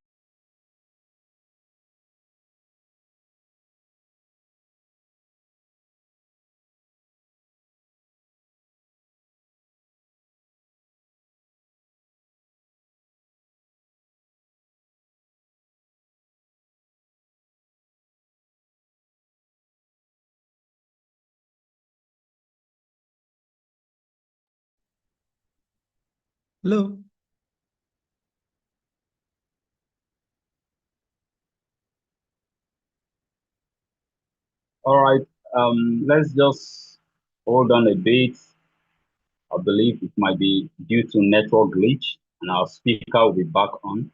Hello. All right, let's just hold on a bit. I believe it might be due to network glitch, and our speaker will be back on.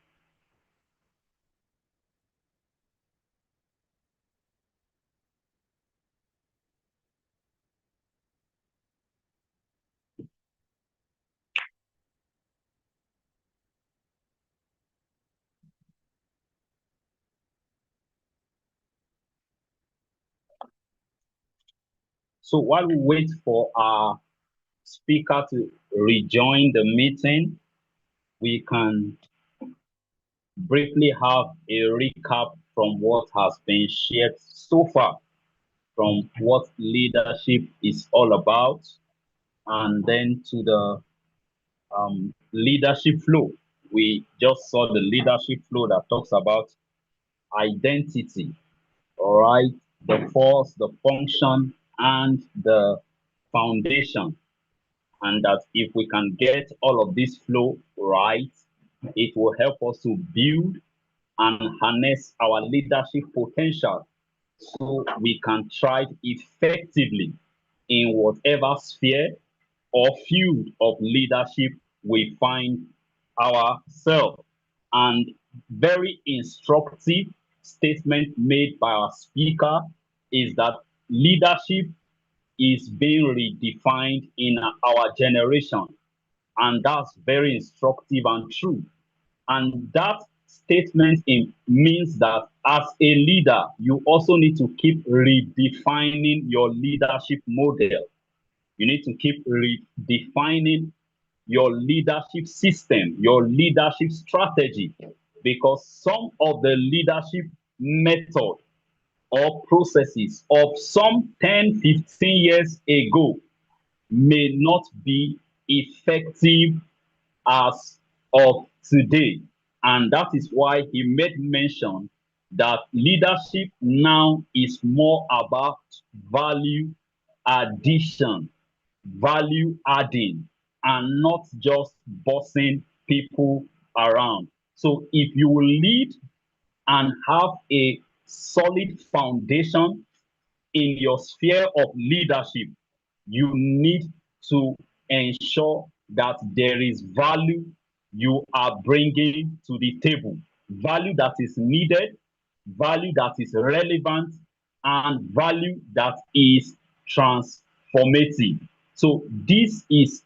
So while we wait for our speaker to rejoin the meeting, we can briefly have a recap from what has been shared so far, from what leadership is all about, and then to the leadership flow. We just saw the leadership flow that talks about identity, all right, the force, the function, and the foundation. And that if we can get all of this flow right, it will help us to build and harness our leadership potential so we can thrive effectively in whatever sphere or field of leadership we find ourselves. And very instructive statement made by our speaker is that leadership is being redefined in our generation. And that's very instructive and true. And that statement means that as a leader, you also need to keep redefining your leadership model. You need to keep redefining your leadership system, your leadership strategy, because some of the leadership method or processes of some 10, 15 years ago may not be effective as of today. And that is why he made mention that leadership now is more about value addition value adding and not just bossing people around. So if you will lead and have a solid foundation in your sphere of leadership, you need to ensure that there is value you are bringing to the table, value that is needed, value that is relevant, and value that is transformative. So this is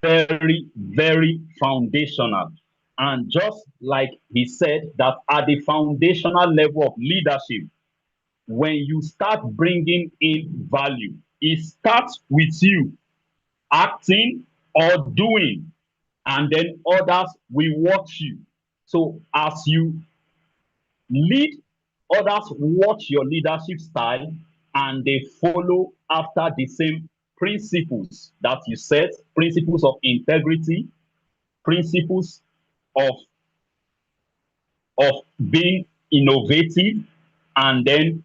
very, very foundational. And just like he said, that at the foundational level of leadership, when you start bringing in value, it starts with you acting or doing, and then others will watch you. So as you lead, others watch your leadership style and they follow after the same principles that you set, principles of integrity, principles of of being innovative, and then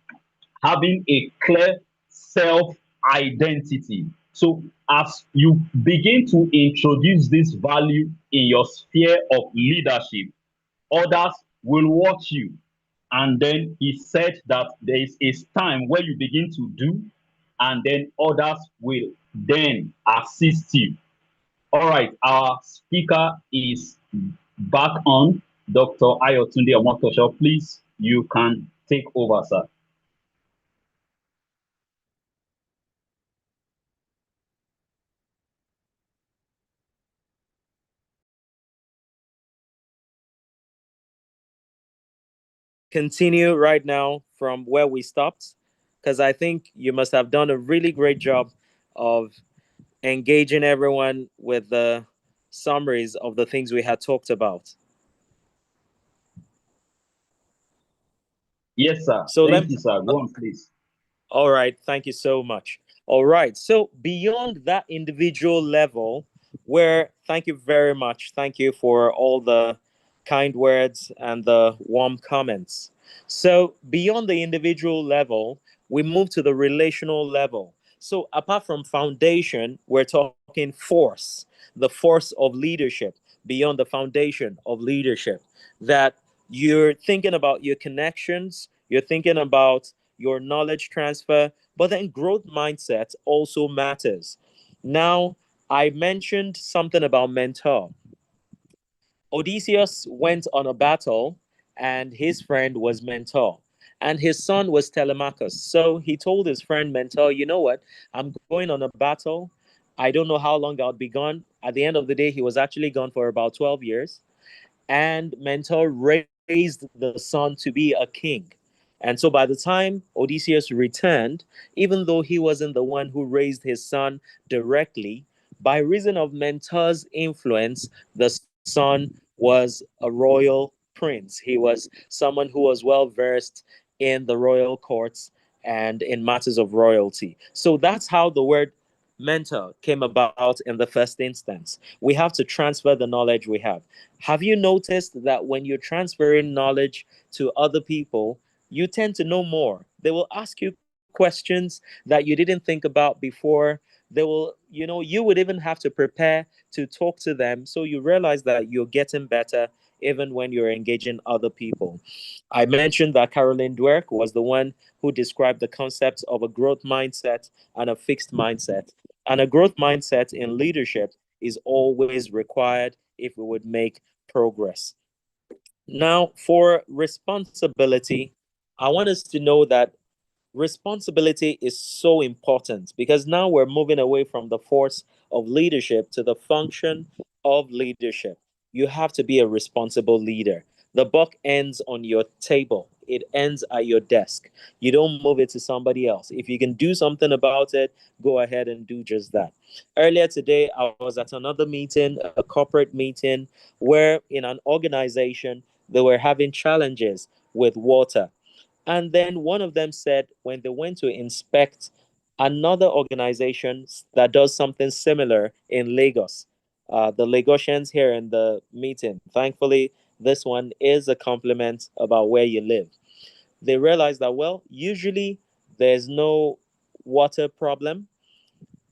having a clear self identity. So, as you begin to introduce this value in your sphere of leadership, others will watch you. And then he said that there is a time where you begin to do, and then others will then assist you. All right, our speaker is back on. Dr. Ayotunde Omotosho, please, you can take over, sir. Continue right now from where we stopped, because I think you must have done a really great job of engaging everyone with the summaries of the things we had talked about. Yes, sir. So Thank you, sir. Go on, please. All right. Thank you so much. All right. So beyond that individual level, where thank you very much. Thank you for all the kind words and the warm comments. So beyond the individual level, we move to the relational level. So apart from foundation, we're talking force, the force of leadership, beyond the foundation of leadership, that you're thinking about your connections, you're thinking about your knowledge transfer, but then growth mindset also matters. Now, I mentioned something about mentor. Odysseus went on a battle, and his friend was Mentor, and his son was Telemachus. So he told his friend Mentor, you know what? I'm going on a battle. I don't know how long I'll be gone. At the end of the day, he was actually gone for about 12 years. And Mentor raised the son to be a king. And so by the time Odysseus returned, even though he wasn't the one who raised his son directly, by reason of Mentor's influence, the son was a royal prince. He was someone who was well versed in the royal courts and in matters of royalty. So that's how the word mentor came about in the first instance. We have to transfer the knowledge we have. Have you noticed that when you're transferring knowledge to other people, you tend to know more? They will ask you questions that you didn't think about before. They will, you would even have to prepare to talk to them. So you realize that you're getting better even when you're engaging other people. I mentioned that Caroline Dweck was the one who described the concepts of a growth mindset and a fixed mindset. And a growth mindset in leadership is always required if we would make progress. Now, for responsibility, I want us to know that responsibility is so important because now we're moving away from the force of leadership to the function of leadership. You have to be a responsible leader. The buck ends on your table, it ends at your desk. You don't move it to somebody else. If you can do something about it, go ahead and do just that. Earlier today, I was at another meeting, a corporate meeting, where in an organization, they were having challenges with water. And then one of them said when they went to inspect another organization that does something similar in Lagos, the Lagosians here in the meeting, thankfully, this one is a compliment about where you live. They realized that, well, usually there's no water problem.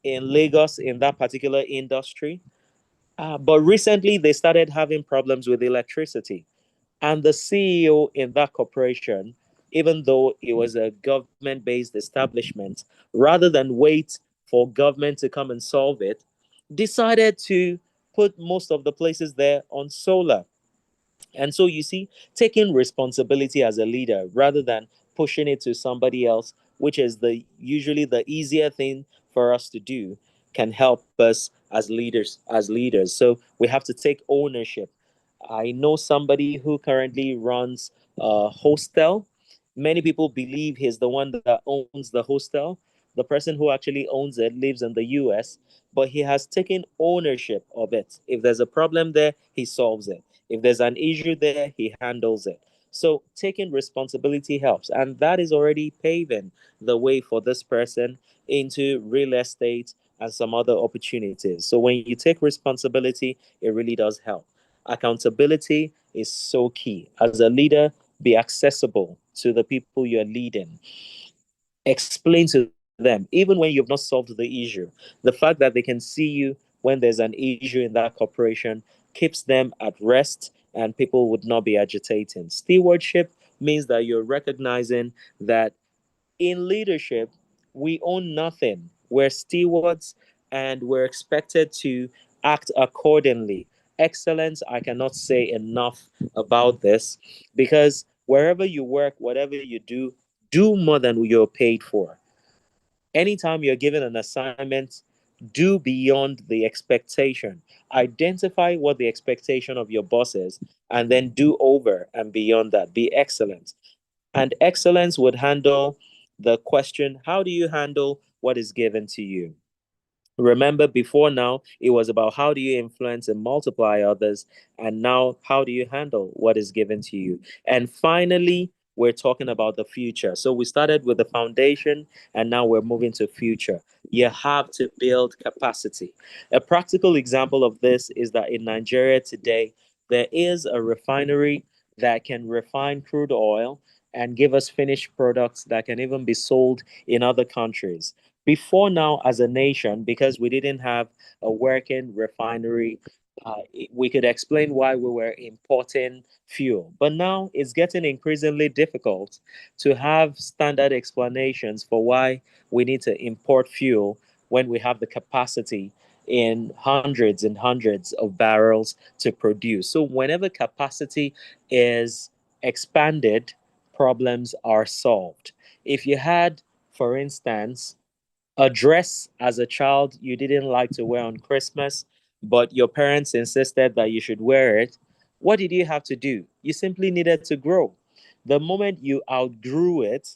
in Lagos in that particular industry. But recently, they started having problems with electricity. And the CEO in that corporation, even though it was a government based establishment, rather than wait for government to come and solve it, decided to put most of the places there on solar. And so you see, taking responsibility as a leader rather than pushing it to somebody else, which is the usually the easier thing for us to do, can help us as leaders. So we have to take ownership. I know somebody who currently runs a hostel. Many people believe he's the one that owns the hostel. The person who actually owns it lives in the US, but he has taken ownership of it. If there's a problem there, he solves it. If there's an issue there, he handles it. So taking responsibility helps. And that is already paving the way for this person into real estate and some other opportunities. So when you take responsibility, it really does help. Accountability is so key. As a leader, be accessible to the people you're leading. Explain to them, even when you've not solved the issue. The fact that they can see you when there's an issue in that corporation keeps them at rest and people would not be agitating. Stewardship means that you're recognizing that in leadership, we own nothing. We're stewards and we're expected to act accordingly. Excellence, I cannot say enough about this because wherever you work, whatever you do more than you're paid for. Anytime you're given an assignment, do beyond the expectation. Identify what the expectation of your boss is, and then do over and beyond that. Be excellent. And excellence would handle the question, how do you handle what is given to you? Remember, before now, it was about how do you influence and multiply others. And now, how do you handle what is given to you? And finally, we're talking about the future. So we started with the foundation, and now we're moving to future. You have to build capacity. A practical example of this is that in Nigeria today, there is a refinery that can refine crude oil and give us finished products that can even be sold in other countries. Before now, as a nation, because we didn't have a working refinery, we could explain why we were importing fuel. But now it's getting increasingly difficult to have standard explanations for why we need to import fuel when we have the capacity in hundreds and hundreds of barrels to produce. So, whenever capacity is expanded, problems are solved. If you had, for instance, a dress as a child you didn't like to wear on Christmas, but your parents insisted that you should wear it, what did you have to do? You simply needed to grow. The moment you outgrew it,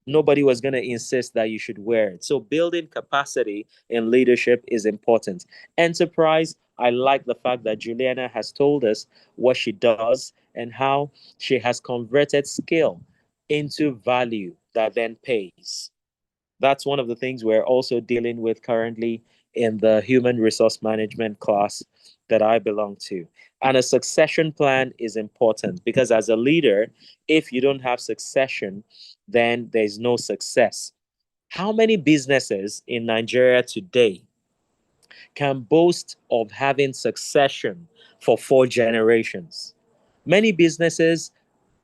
nobody was going to insist that you should wear it. So, building capacity in leadership is important. Enterprise, I like the fact that Juliana has told us what she does and how she has converted skill into value that then pays. That's one of the things we're also dealing with currently in the human resource management class that I belong to. And a succession plan is important because as a leader, if you don't have succession, then there's no success. How many businesses in Nigeria today can boast of having succession for 4 generations? Many businesses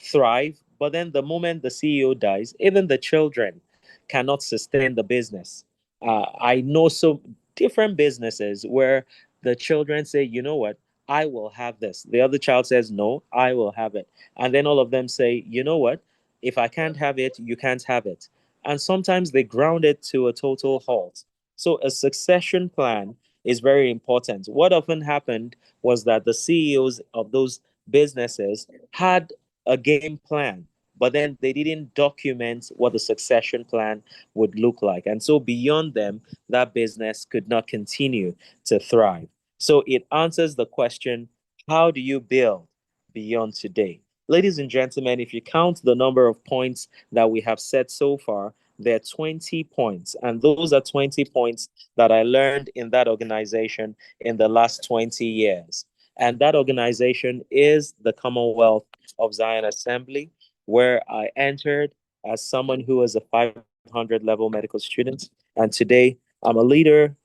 thrive, but then the moment the CEO dies, even the children cannot sustain the business. I know so different businesses where the children say, you know what, I will have this. The other child says, no, I will have it. And then all of them say, you know what, if I can't have it, you can't have it. And sometimes they ground it to a total halt. So a succession plan is very important. What often happened was that the CEOs of those businesses had a game plan, but then they didn't document what the succession plan would look like. And so beyond them, that business could not continue to thrive. So it answers the question, how do you build beyond today? Ladies and gentlemen, if you count the number of points that we have set so far, there are 20 points. And those are 20 points that I learned in that organization in the last 20 years. And that organization is the Commonwealth of Zion Assembly, where I entered as someone who was a 500 level medical student. And today I'm a leader,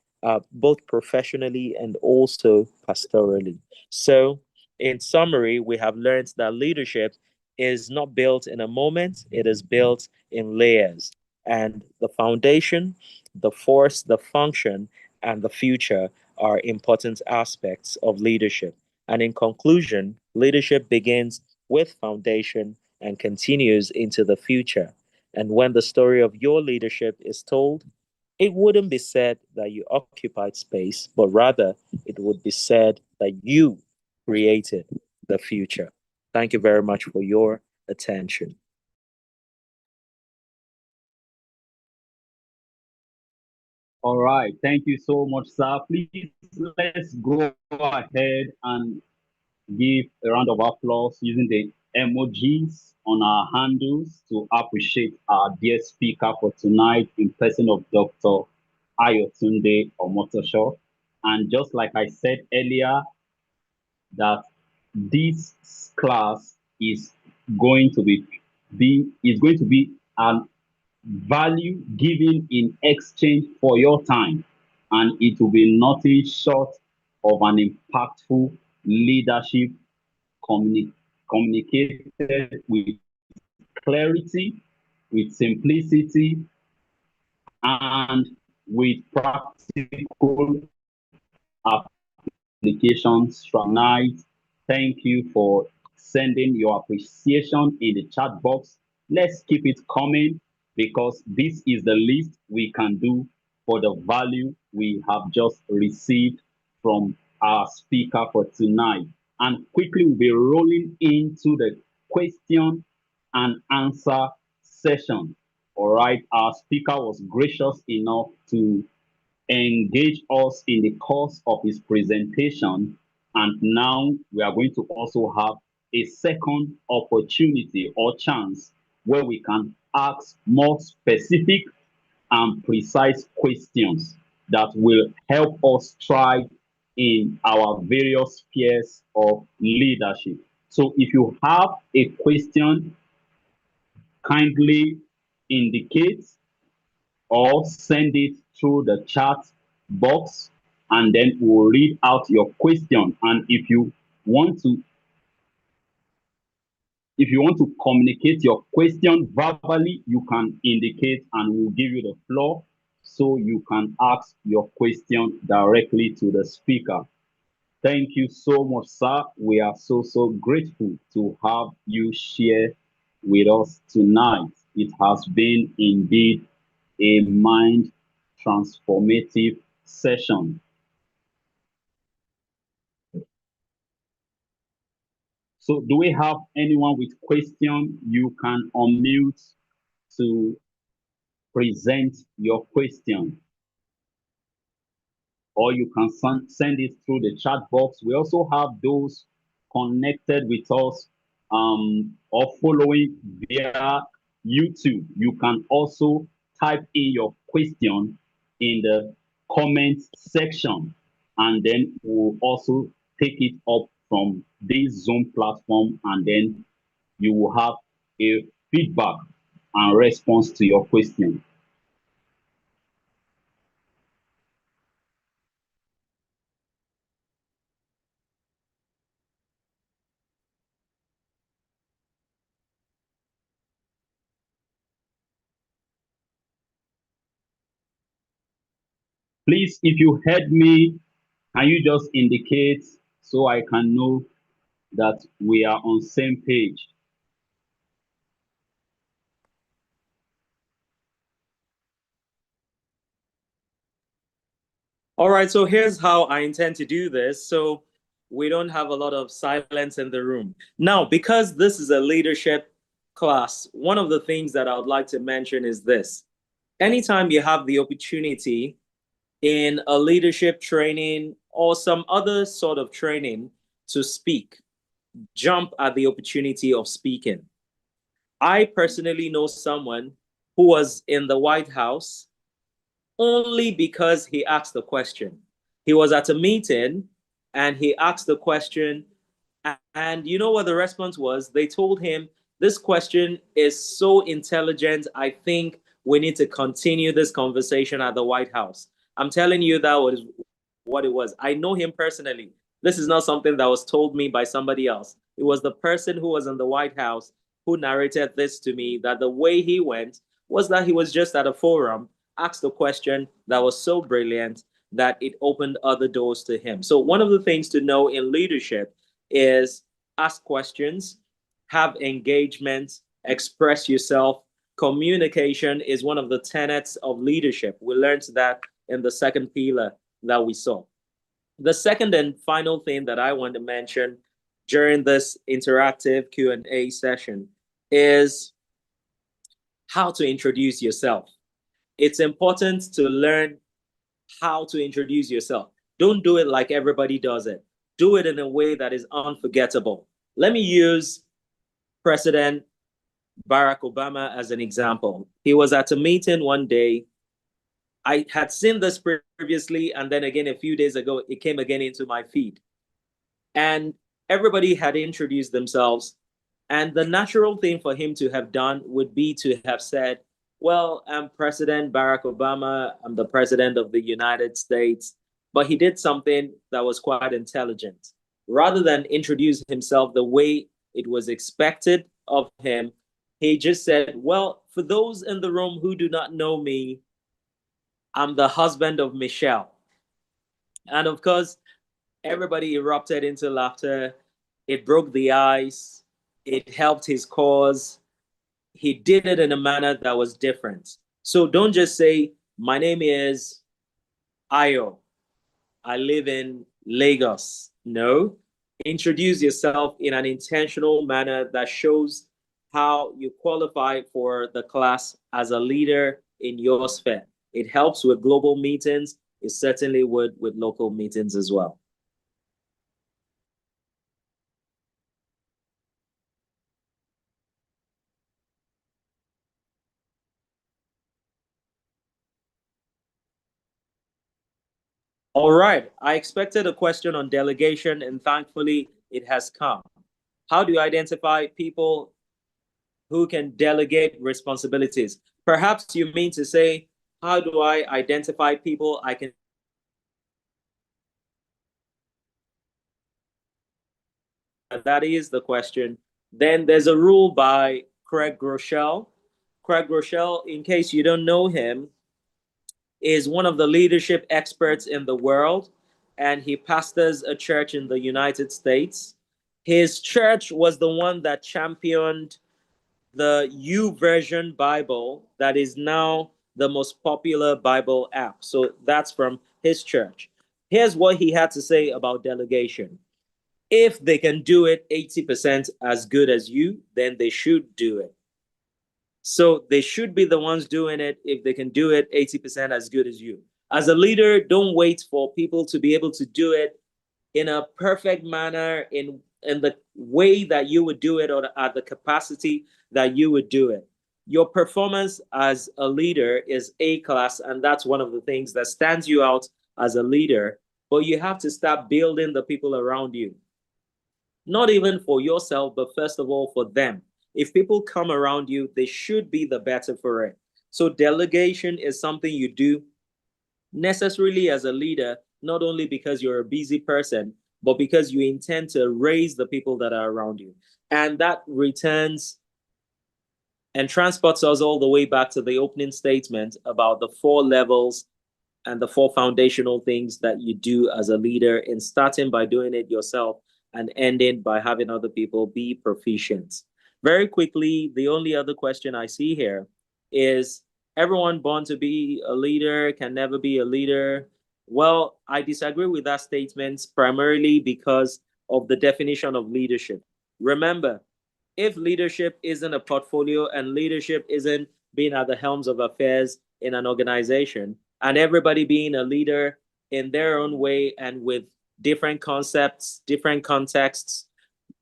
both professionally and also pastorally. So, in summary, we have learned that leadership is not built in a moment, it is built in layers. And the foundation, the force, the function, and the future are important aspects of leadership. And in conclusion, leadership begins with foundation and continues into the future. And when the story of your leadership is told, it wouldn't be said that you occupied space, but rather it would be said that you created the future. Thank you very much for your attention. All right. Thank you so much, sir. Please, let's go ahead and give a round of applause using the emojis on our handles to appreciate our dear speaker for tonight in person of Dr. Ayotunde Omotosho. And just like I said earlier, that this class is going to be an value given in exchange for your time, and it will be nothing short of an impactful leadership communicated with clarity, with simplicity, and with practical applications from night. Thank you for sending your appreciation in the chat box. Let's keep it coming because this is the least we can do for the value we have just received from our speaker for tonight. And quickly, we'll be rolling into the question and answer session. All right, our speaker was gracious enough to engage us in the course of his presentation. And now we are going to also have a second opportunity or chance where we can ask more specific and precise questions that will help us thrive in our various spheres of leadership. So if you have a question, kindly indicate or send it through the chat box, and then we'll read out your question. And if you want to communicate your question verbally, you can indicate and we'll give you the floor so you can ask your question directly to the speaker. Thank you so much, sir. We are so grateful to have you share with us tonight. It has been indeed a mind transformative session. So do we have anyone with question? You can unmute to present your question, or you can send it through the chat box. We also have those connected with us or following via YouTube. You can also type in your question in the comment section, and then we'll also take it up from this Zoom platform, and then you will have a feedback and response to your question. Please, if you heard me, can you just indicate so I can know that we are on same page? All right, so here's how I intend to do this. So we don't have a lot of silence in the room. Now, because this is a leadership class, one of the things that I would like to mention is this. Anytime you have the opportunity in a leadership training or some other sort of training to speak, jump at the opportunity of speaking. I personally know someone who was in the White House only because he asked the question. He was at a meeting and he asked the question, and you know what the response was? They told him, this question is so intelligent, I think we need to continue this conversation at the White House. I'm telling you that was what it was. I know him personally. This is not something that was told me by somebody else. It was the person who was in the White House who narrated this to me, that the way he went was that he was just at a forum, asked a question that was so brilliant that it opened other doors to him. So one of the things to know in leadership is ask questions, have engagement, express yourself. Communication is one of the tenets of leadership. We learned that in the second pillar that we saw. The second and final thing that I want to mention during this interactive Q&A session is how to introduce yourself. It's important to learn how to introduce yourself. Don't do it like everybody does it. Do it in a way that is unforgettable. Let me use President Barack Obama as an example. He was at a meeting one day. I had seen this previously, and then again a few days ago, it came again into my feed. And everybody had introduced themselves. And the natural thing for him to have done would be to have said, well, I'm President Barack Obama. I'm the president of the United States. But he did something that was quite intelligent. Rather than introduce himself the way it was expected of him, he just said, well, for those in the room who do not know me, I'm the husband of Michelle. And of course, everybody erupted into laughter. It broke the ice. It helped his cause. He did it in a manner that was different. So don't just say, my name is Ayo. I live in Lagos. No, introduce yourself in an intentional manner that shows how you qualify for the class as a leader in your sphere. It helps with global meetings. It certainly would with local meetings as well. All right, I expected a question on delegation, and thankfully it has come. How do you identify people who can delegate responsibilities? Perhaps you mean to say, how do I identify people I can? That is the question. Then there's a rule by Craig Groeschel. Craig Groeschel, in case you don't know him, is one of the leadership experts in the world, and he pastors a church in the United States. His church was the one that championed the YouVersion Bible that is now the most popular Bible app. So that's from his church. Here's what he had to say about delegation. If they can do it 80% as good as you, then they should do it. So they should be the ones doing it if they can do it 80% as good as you. As a leader, don't wait for people to be able to do it in a perfect manner, in the way that you would do it, or at the capacity that you would do it. Your performance as a leader is A-class, and that's one of the things that stands you out as a leader. But you have to start building the people around you. Not even for yourself, but first of all for them. If people come around you, they should be the better for it. So delegation is something you do necessarily as a leader, not only because you're a busy person, but because you intend to raise the people that are around you. And that returns and transports us all the way back to the opening statement about the 4 levels and the 4 foundational things that you do as a leader, in starting by doing it yourself and ending by having other people be proficient. Very quickly, the only other question I see here is, everyone born to be a leader can never be a leader? Well, I disagree with that statement, primarily because of the definition of leadership. Remember, if leadership isn't a portfolio and leadership isn't being at the helms of affairs in an organization, and everybody being a leader in their own way and with different concepts, different contexts.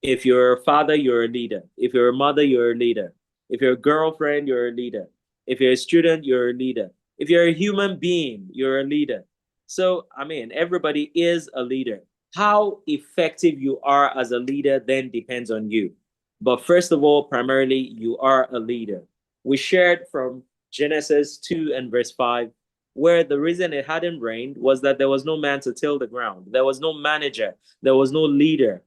If you're a father, you're a leader. If you're a mother, you're a leader. If you're a girlfriend, you're a leader. If you're a student, you're a leader. If you're a human being, you're a leader. So, I mean, everybody is a leader. How effective you are as a leader then depends on you. But first of all, primarily, you are a leader. We shared from Genesis 2 and verse 5 where the reason it hadn't rained was that there was no man to till the ground. There was no manager. There was no leader.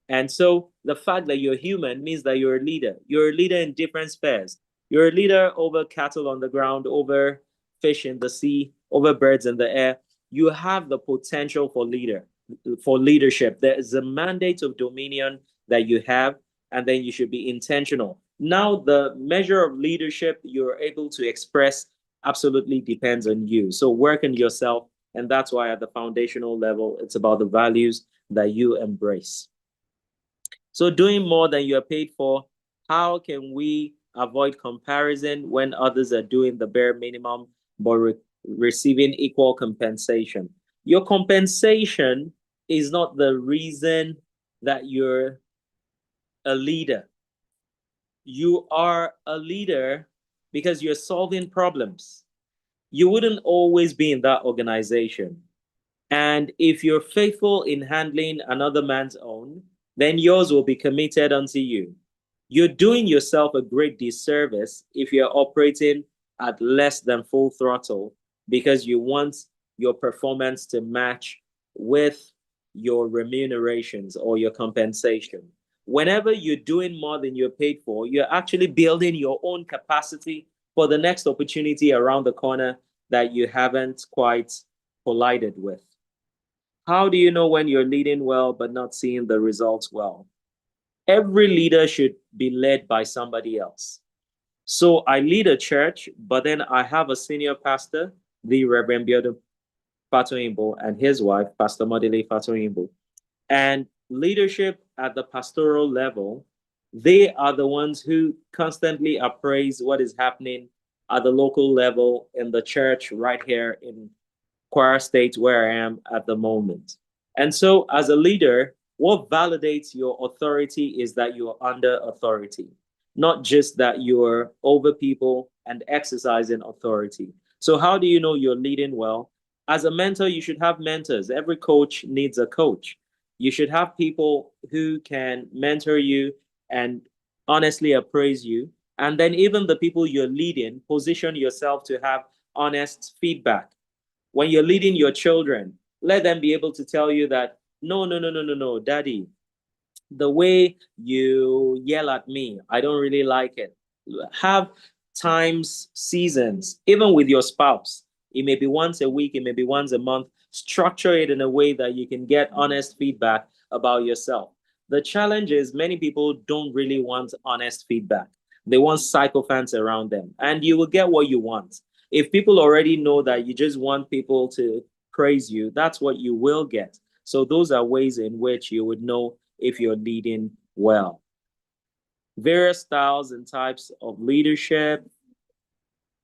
And so the fact that you're human means that you're a leader. You're a leader in different spheres. You're a leader over cattle on the ground, over fish in the sea, over birds in the air. You have the potential for leadership. There is a mandate of dominion that you have, and then you should be intentional. Now, the measure of leadership you're able to express absolutely depends on you. So work on yourself, and that's why at the foundational level, it's about the values that you embrace. So doing more than you're paid for, how can we avoid comparison when others are doing the bare minimum but receiving equal compensation? Your compensation is not the reason that you're a leader. You are a leader because you're solving problems. You wouldn't always be in that organization. And if you're faithful in handling another man's own, then yours will be committed unto you. You're doing yourself a great disservice if you're operating at less than full throttle because you want your performance to match with your remunerations or your compensation. Whenever you're doing more than you're paid for, you're actually building your own capacity for the next opportunity around the corner that you haven't quite collided with. How do you know when you're leading well but not seeing the results well? Every leader should be led by somebody else. So I lead a church, but then I have a senior pastor, the Reverend Biodo Fatoyinbo, and his wife, Pastor Modele Fatoyinbo. And leadership at the pastoral level, they are the ones who constantly appraise what is happening at the local level in the church right here in Kwara State, where I am at the moment. And so as a leader, what validates your authority is that you're under authority, not just that you're over people and exercising authority. So how do you know you're leading well? As a mentor, you should have mentors. Every coach needs a coach. You should have people who can mentor you and honestly appraise you. And then even the people you're leading, position yourself to have honest feedback. When you're leading your children, let them be able to tell you that, no, daddy, the way you yell at me, I don't really like it. Have times, seasons, even with your spouse. It may be once a week, it may be once a month. Structure it in a way that you can get honest feedback about yourself. The challenge is many people don't really want honest feedback. They want sycophants around them, and you will get what you want. If people already know that you just want people to praise you, that's what you will get. So those are ways in which you would know if you're leading well. Various styles and types of leadership.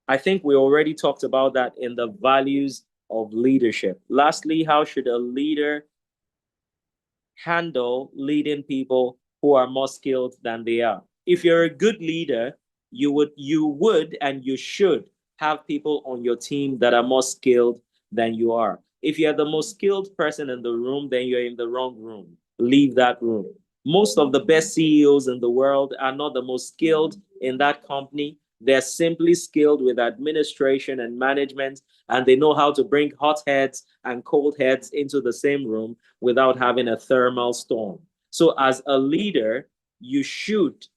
I think we already talked about that in the values of leadership. Lastly, how should a leader handle leading people who are more skilled than they are? If you're a good leader, you would and you should have people on your team that are more skilled than you are. If you're the most skilled person in the room, then you're in the wrong room. Leave that room. Most of the best CEOs in the world are not the most skilled in that company. They're simply skilled with administration and management, and they know how to bring hot heads and cold heads into the same room without having a thermal storm. So as a leader, you should,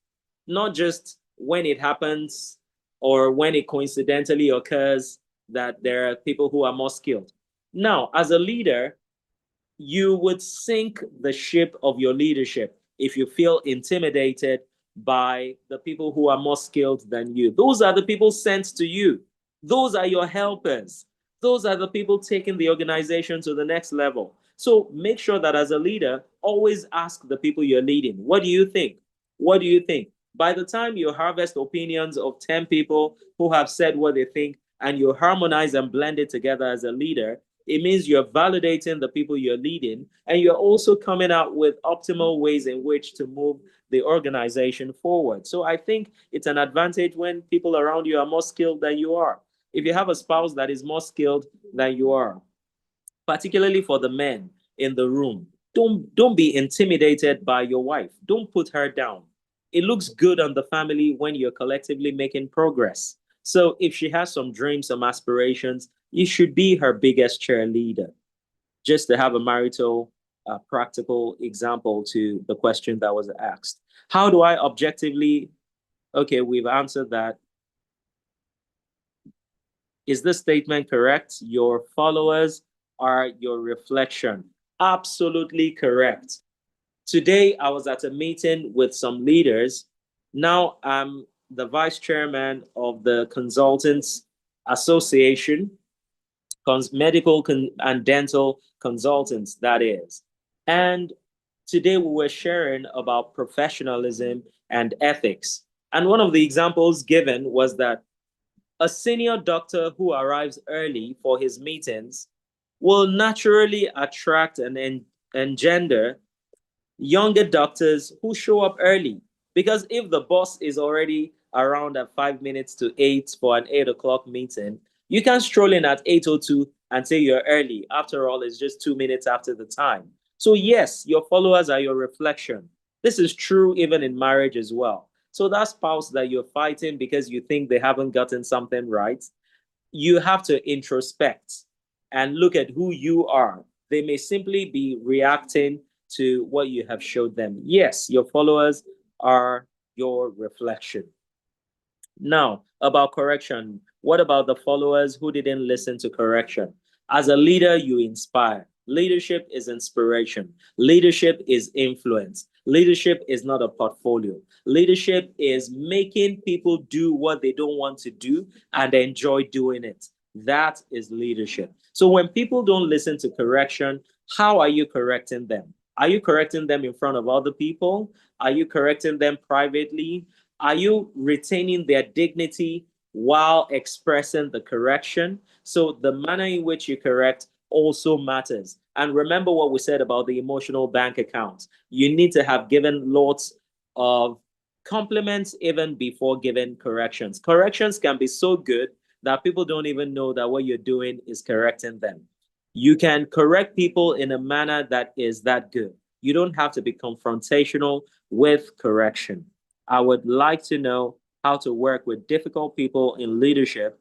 not just when it happens or when it coincidentally occurs that there are people who are more skilled. Now, as a leader, you would sink the ship of your leadership if you feel intimidated by the people who are more skilled than you. Those are the people sent to you. Those are your helpers. Those are the people taking the organization to the next level. So make sure that as a leader, always ask the people you're leading, what do you think? What do you think? By the time you harvest opinions of 10 people who have said what they think and you harmonize and blend it together as a leader, it means you're validating the people you're leading, and you're also coming out with optimal ways in which to move the organization forward. So I think it's an advantage when people around you are more skilled than you are. If you have a spouse that is more skilled than you are, particularly for the men in the room, don't be intimidated by your wife. Don't put her down. It looks good on the family when you're collectively making progress. So if she has some dreams, some aspirations, you should be her biggest cheerleader. Just to have a marital practical example to the question that was asked. How do I objectively, okay, we've answered that. Is this statement correct? Your followers are your reflection. Absolutely correct. Today, I was at a meeting with some leaders. Now I'm the vice chairman of the Consultants Association, medical and dental consultants, that is. And today we were sharing about professionalism and ethics. And one of the examples given was that a senior doctor who arrives early for his meetings will naturally attract and engender younger doctors who show up early. Because if the boss is already around at 5 minutes to 8 for an 8 o'clock meeting, you can stroll in at 8:02 and say you're early. After all, it's just 2 minutes after the time. So yes, your followers are your reflection. This is true even in marriage as well. So that spouse that you're fighting because you think they haven't gotten something right, you have to introspect and look at who you are. They may simply be reacting to what you have showed them. Yes, your followers are your reflection. Now, about correction, what about the followers who didn't listen to correction? As a leader, you inspire. Leadership is inspiration. Leadership is influence. Leadership is not a portfolio. Leadership is making people do what they don't want to do and enjoy doing it. That is leadership. So when people don't listen to correction, how are you correcting them? Are you correcting them in front of other people? Are you correcting them privately? Are you retaining their dignity while expressing the correction? So the manner in which you correct also matters. And remember what we said about the emotional bank account. You need to have given lots of compliments even before giving corrections. Corrections can be so good that people don't even know that what you're doing is correcting them. You can correct people in a manner that is that good. You don't have to be confrontational with correction. I would like to know how to work with difficult people in leadership,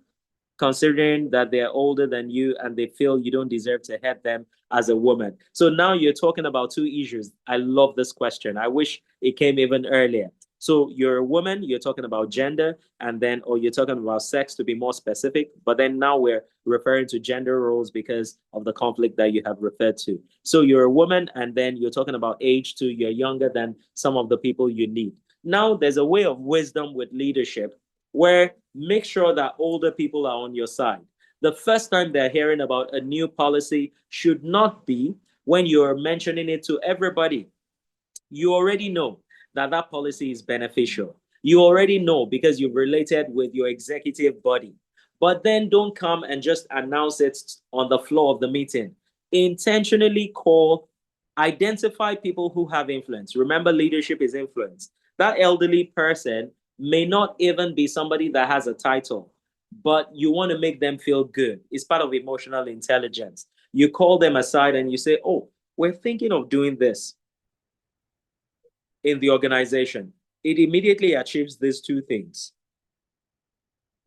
considering that they're older than you and they feel you don't deserve to head them as a woman. So now you're talking about two issues. I love this question. I wish it came even earlier. So you're a woman, you're talking about gender, and then, or you're talking about sex to be more specific, but then now we're referring to gender roles because of the conflict that you have referred to. So you're a woman, and then you're talking about age too, you're younger than some of the people you need. Now there's a way of wisdom with leadership where make sure that older people are on your side. The first time they're hearing about a new policy should not be when you're mentioning it to everybody. You already know that that policy is beneficial. You already know because you've related with your executive body. But then don't come and just announce it on the floor of the meeting. Intentionally call, identify people who have influence. Remember, leadership is influence. That elderly person may not even be somebody that has a title, but you want to make them feel good. It's part of emotional intelligence. You call them aside and you say, oh, we're thinking of doing this in the organization. It immediately achieves these two things.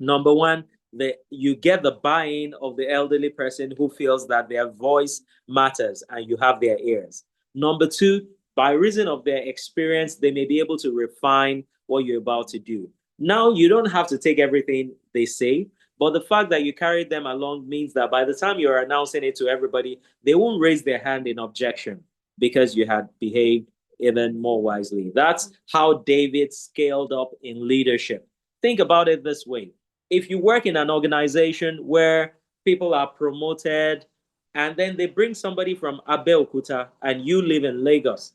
Number one, you get the buy-in of the elderly person who feels that their voice matters and you have their ears. Number two, by reason of their experience, they may be able to refine what you're about to do. Now, you don't have to take everything they say, but the fact that you carried them along means that by the time you're announcing it to everybody, they won't raise their hand in objection because you had behaved even more wisely. That's how David scaled up in leadership. Think about it this way. If you work in an organization where people are promoted and then they bring somebody from Abeokuta and you live in Lagos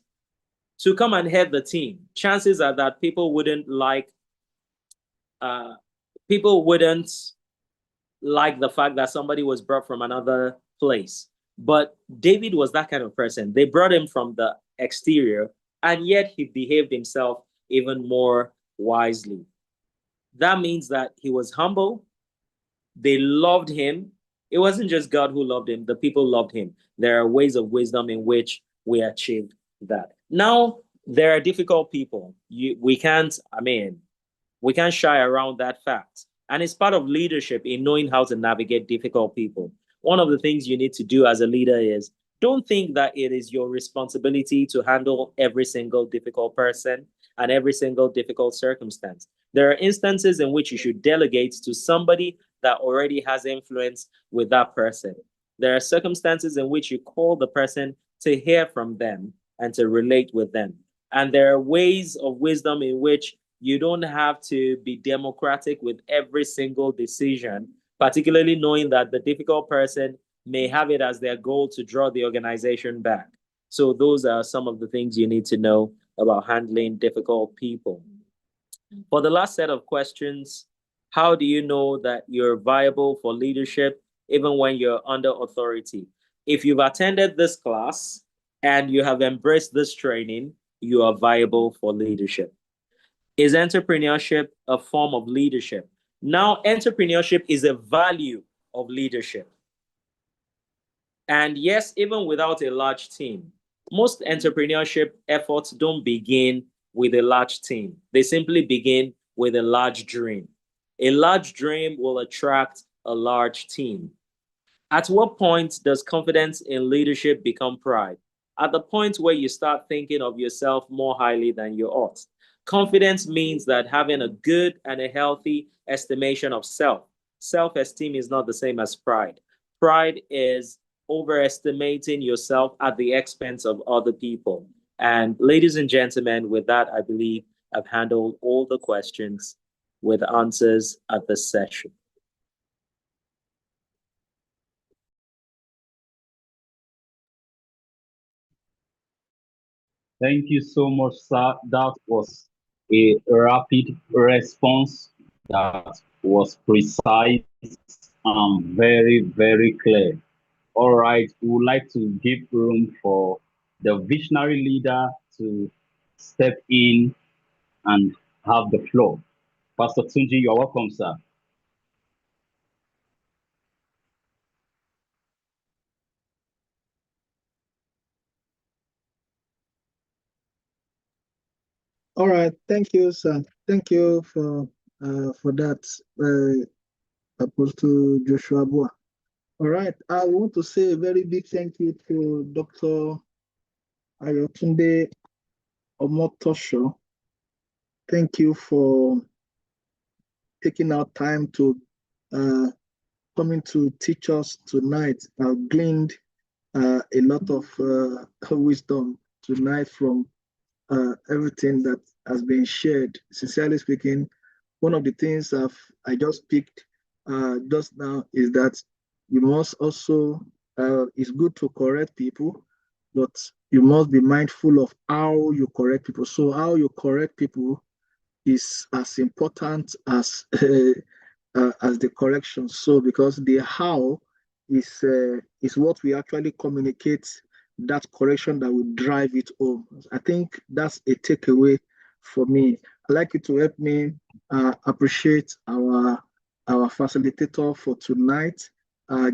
to come and head the team, chances are that people wouldn't like the fact that somebody was brought from another place. But David was that kind of person. They brought him from the exterior, and yet he behaved himself even more wisely. That means that he was humble. They loved him. It wasn't just God who loved him, the people loved him. There are ways of wisdom in which we achieved that. Now, there are difficult people. We can't shy around that fact. And it's part of leadership in knowing how to navigate difficult people. One of the things you need to do as a leader is don't think that it is your responsibility to handle every single difficult person and every single difficult circumstance. There are instances in which you should delegate to somebody that already has influence with that person. There are circumstances in which you call the person to hear from them and to relate with them. And there are ways of wisdom in which you don't have to be democratic with every single decision, particularly knowing that the difficult person may have it as their goal to draw the organization back. So those are some of the things you need to know about handling difficult people. For the last set of questions, how do you know that you're viable for leadership even when you're under authority? If you've attended this class and you have embraced this training, you are viable for leadership. Is entrepreneurship a form of leadership? Now, entrepreneurship is a value of leadership. And yes, even without a large team, most entrepreneurship efforts don't begin with a large team. They simply begin with a large dream. A large dream will attract a large team. At what point does confidence in leadership become pride? At the point where you start thinking of yourself more highly than you ought. Confidence means that having a good and a healthy estimation of self. Self-esteem is not the same as pride. Pride is overestimating yourself at the expense of other people. And ladies and gentlemen, with that, I believe I've handled all the questions with answers at this session. Thank you so much, sir. That was a rapid response that was precise and very, very clear. All right, we would like to give room for the visionary leader to step in and have the floor. Pastor Tunji, you're welcome, sir. All right, thank you, sir. Thank you for that, Apostle Joshua Boa. All right, I want to say a very big thank you to Dr. Ayotunde Omotosho. Thank you for taking our time to coming to teach us tonight. I've gleaned a lot of wisdom tonight from everything that has been shared. Sincerely speaking, one of the things I just picked just now is that you must also, it's good to correct people, but you must be mindful of how you correct people. So how you correct people is as important as the correction. So because the how is what we actually communicate, that correction that will drive it home. I think that's a takeaway for me. I'd like you to help me appreciate our facilitator for tonight,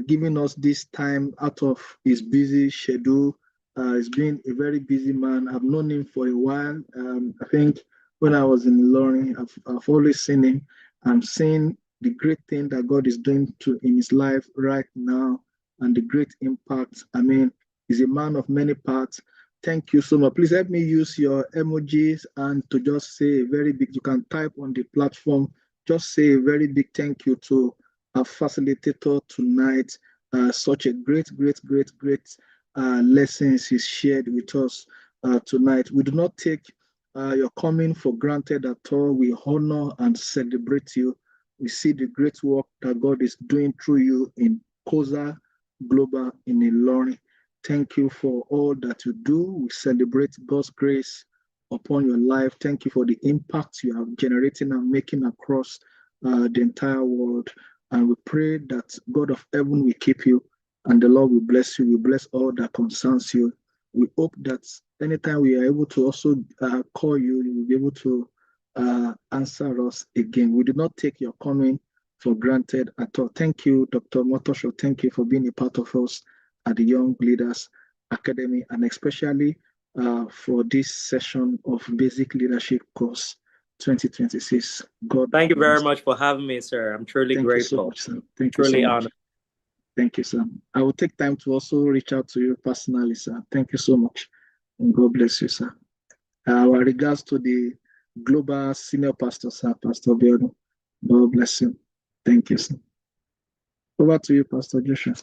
giving us this time out of his busy schedule. He's been a very busy man. I've known him for a while. I think when I was in Ilorin, I've always seen him. I'm seeing the great thing that God is doing in his life right now and the great impact. I mean, he's a man of many parts. Thank you so much. Please help me use your emojis and to just say a very big, you can type on the platform, just say a very big thank you to our facilitator tonight. Such a great lessons he's shared with us tonight. We do not take your coming for granted at all. We honor and celebrate you. We see the great work that God is doing through you in COSA Global in Ilorin. Thank you for all that you do. We celebrate God's grace upon your life. Thank you for the impact you are generating and making across the entire world. And we pray that God of heaven will keep you and the Lord will bless you. We bless all that concerns you. We hope that anytime we are able to also call you, you will be able to answer us again. We do not take your coming for granted at all. Thank you, Dr. Motosho. Thank you for being a part of us at the Young Leaders Academy, and especially for this session of basic leadership course. 2026. God Thank you very bless. much for having me, sir. I'm truly Thank grateful. you so much, sir. Thank you Truly so much. honored. Thank you, sir. I will take time to also reach out to you personally, sir. Thank you so much. And God bless you, sir. Our regards to the global senior pastor, sir, Pastor Biodo. God bless you. Thank you, sir. Over to you, Pastor Joshua.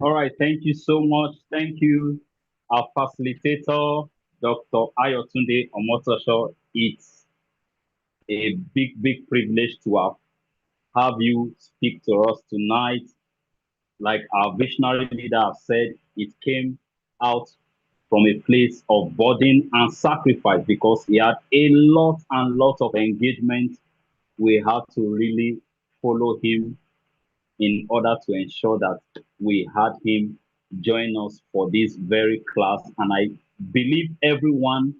All right, thank you so much. Thank you, our facilitator, Dr. Ayotunde Omotosho. It's a big privilege to have you speak to us tonight. Like our visionary leader have said, it came out from a place of burden and sacrifice because he had a lot and lot of engagement. We had to really follow him in order to ensure that we had him join us for this very class. And I believe everyone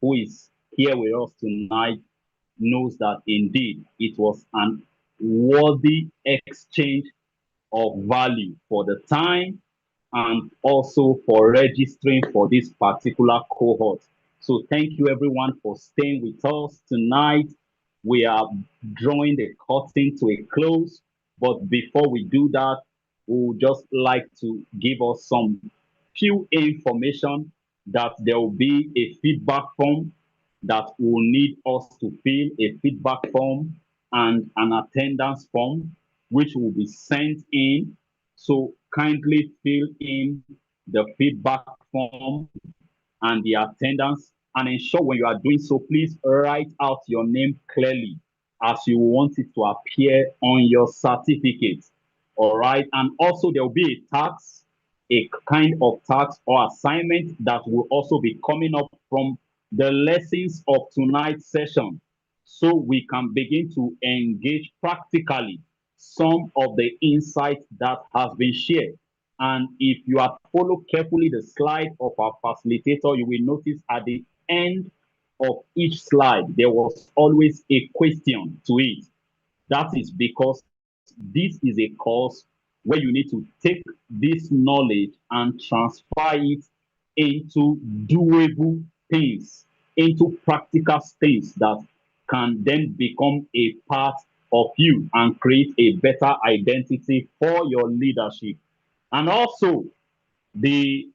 who is here with us tonight knows that indeed it was an worthy exchange of value for the time and also for registering for this particular cohort. So thank you everyone for staying with us tonight. We are drawing the curtain to a close, but before we do that, we would just like to give us some few information that there will be a feedback form that will need us to fill, a feedback form and an attendance form, which will be sent in. So kindly fill in the feedback form and the attendance, and ensure when you are doing so, please write out your name clearly as you want it to appear on your certificate. All right. And also there will be a task, a kind of task or assignment that will also be coming up from the lessons of tonight's session, so we can begin to engage practically some of the insights that has been shared. And if you have followed carefully the slide of our facilitator, you will notice at the end of each slide, there was always a question to it. That is because this is a course where you need to take this knowledge and transfer it into doable things, into practical things that can then become a part of you and create a better identity for your leadership. And also, the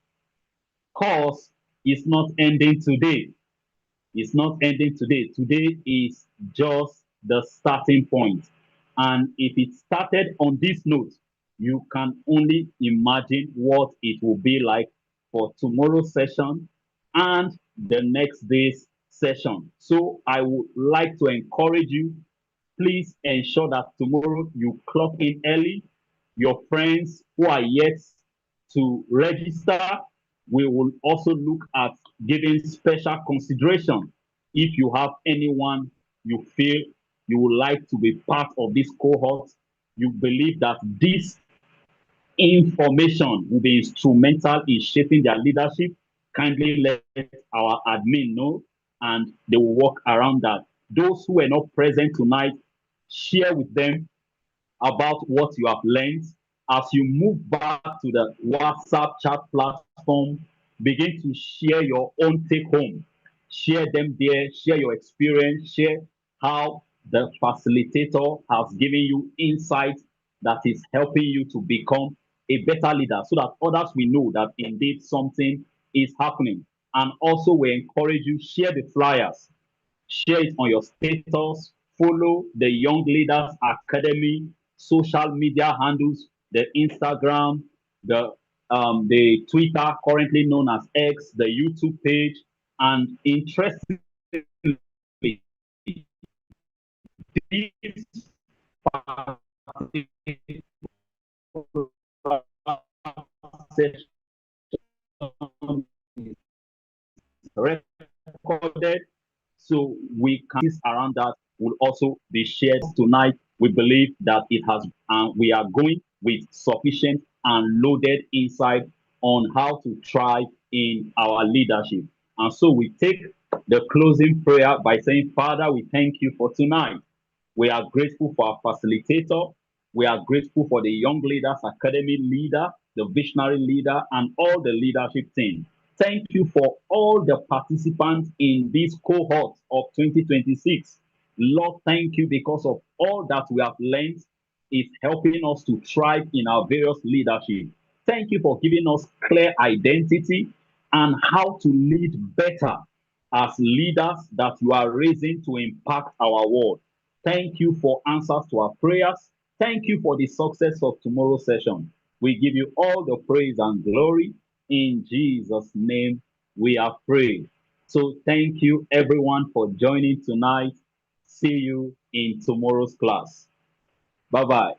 course is not ending today. It's not ending today. Today is just the starting point. And if it started on this note, you can only imagine what it will be like for tomorrow's session and the next day's session. So I would like to encourage you, please ensure that tomorrow you clock in early. Your friends who are yet to register, we will also look at giving special consideration. If you have anyone you feel you would like to be part of this cohort, you believe that this information will be instrumental in shaping their leadership, kindly let our admin know and they will work around that. Those who were not present tonight, share with them about what you have learned. As you move back to the WhatsApp chat platform, begin to share your own take home. Share them there, share your experience, share how the facilitator has given you insight that is helping you to become a better leader so that others will know that indeed something is happening. And also, we encourage you, share the flyers, share it on your status, follow the Young Leaders Academy social media handles, the Instagram, the Twitter, currently known as X, the YouTube page, and interestingly, this recorded, so we can around that will also be shared tonight. We believe that it has, and we are going with sufficient and loaded insight on how to thrive in our leadership. And so we take the closing prayer by saying, Father, we thank you for tonight. We are grateful for our facilitator. We are grateful for the Young Leaders Academy leader, the visionary leader, and all the leadership team. Thank you for all the participants in this cohort of 2026. Lord, thank you because of all that we have learned is helping us to thrive in our various leadership. Thank you for giving us clear identity and how to lead better as leaders that you are raising to impact our world. Thank you for answers to our prayers. Thank you for the success of tomorrow's session. We give you all the praise and glory. In Jesus' name, we are prayed. So thank you everyone for joining tonight. See you in tomorrow's class. Bye-bye.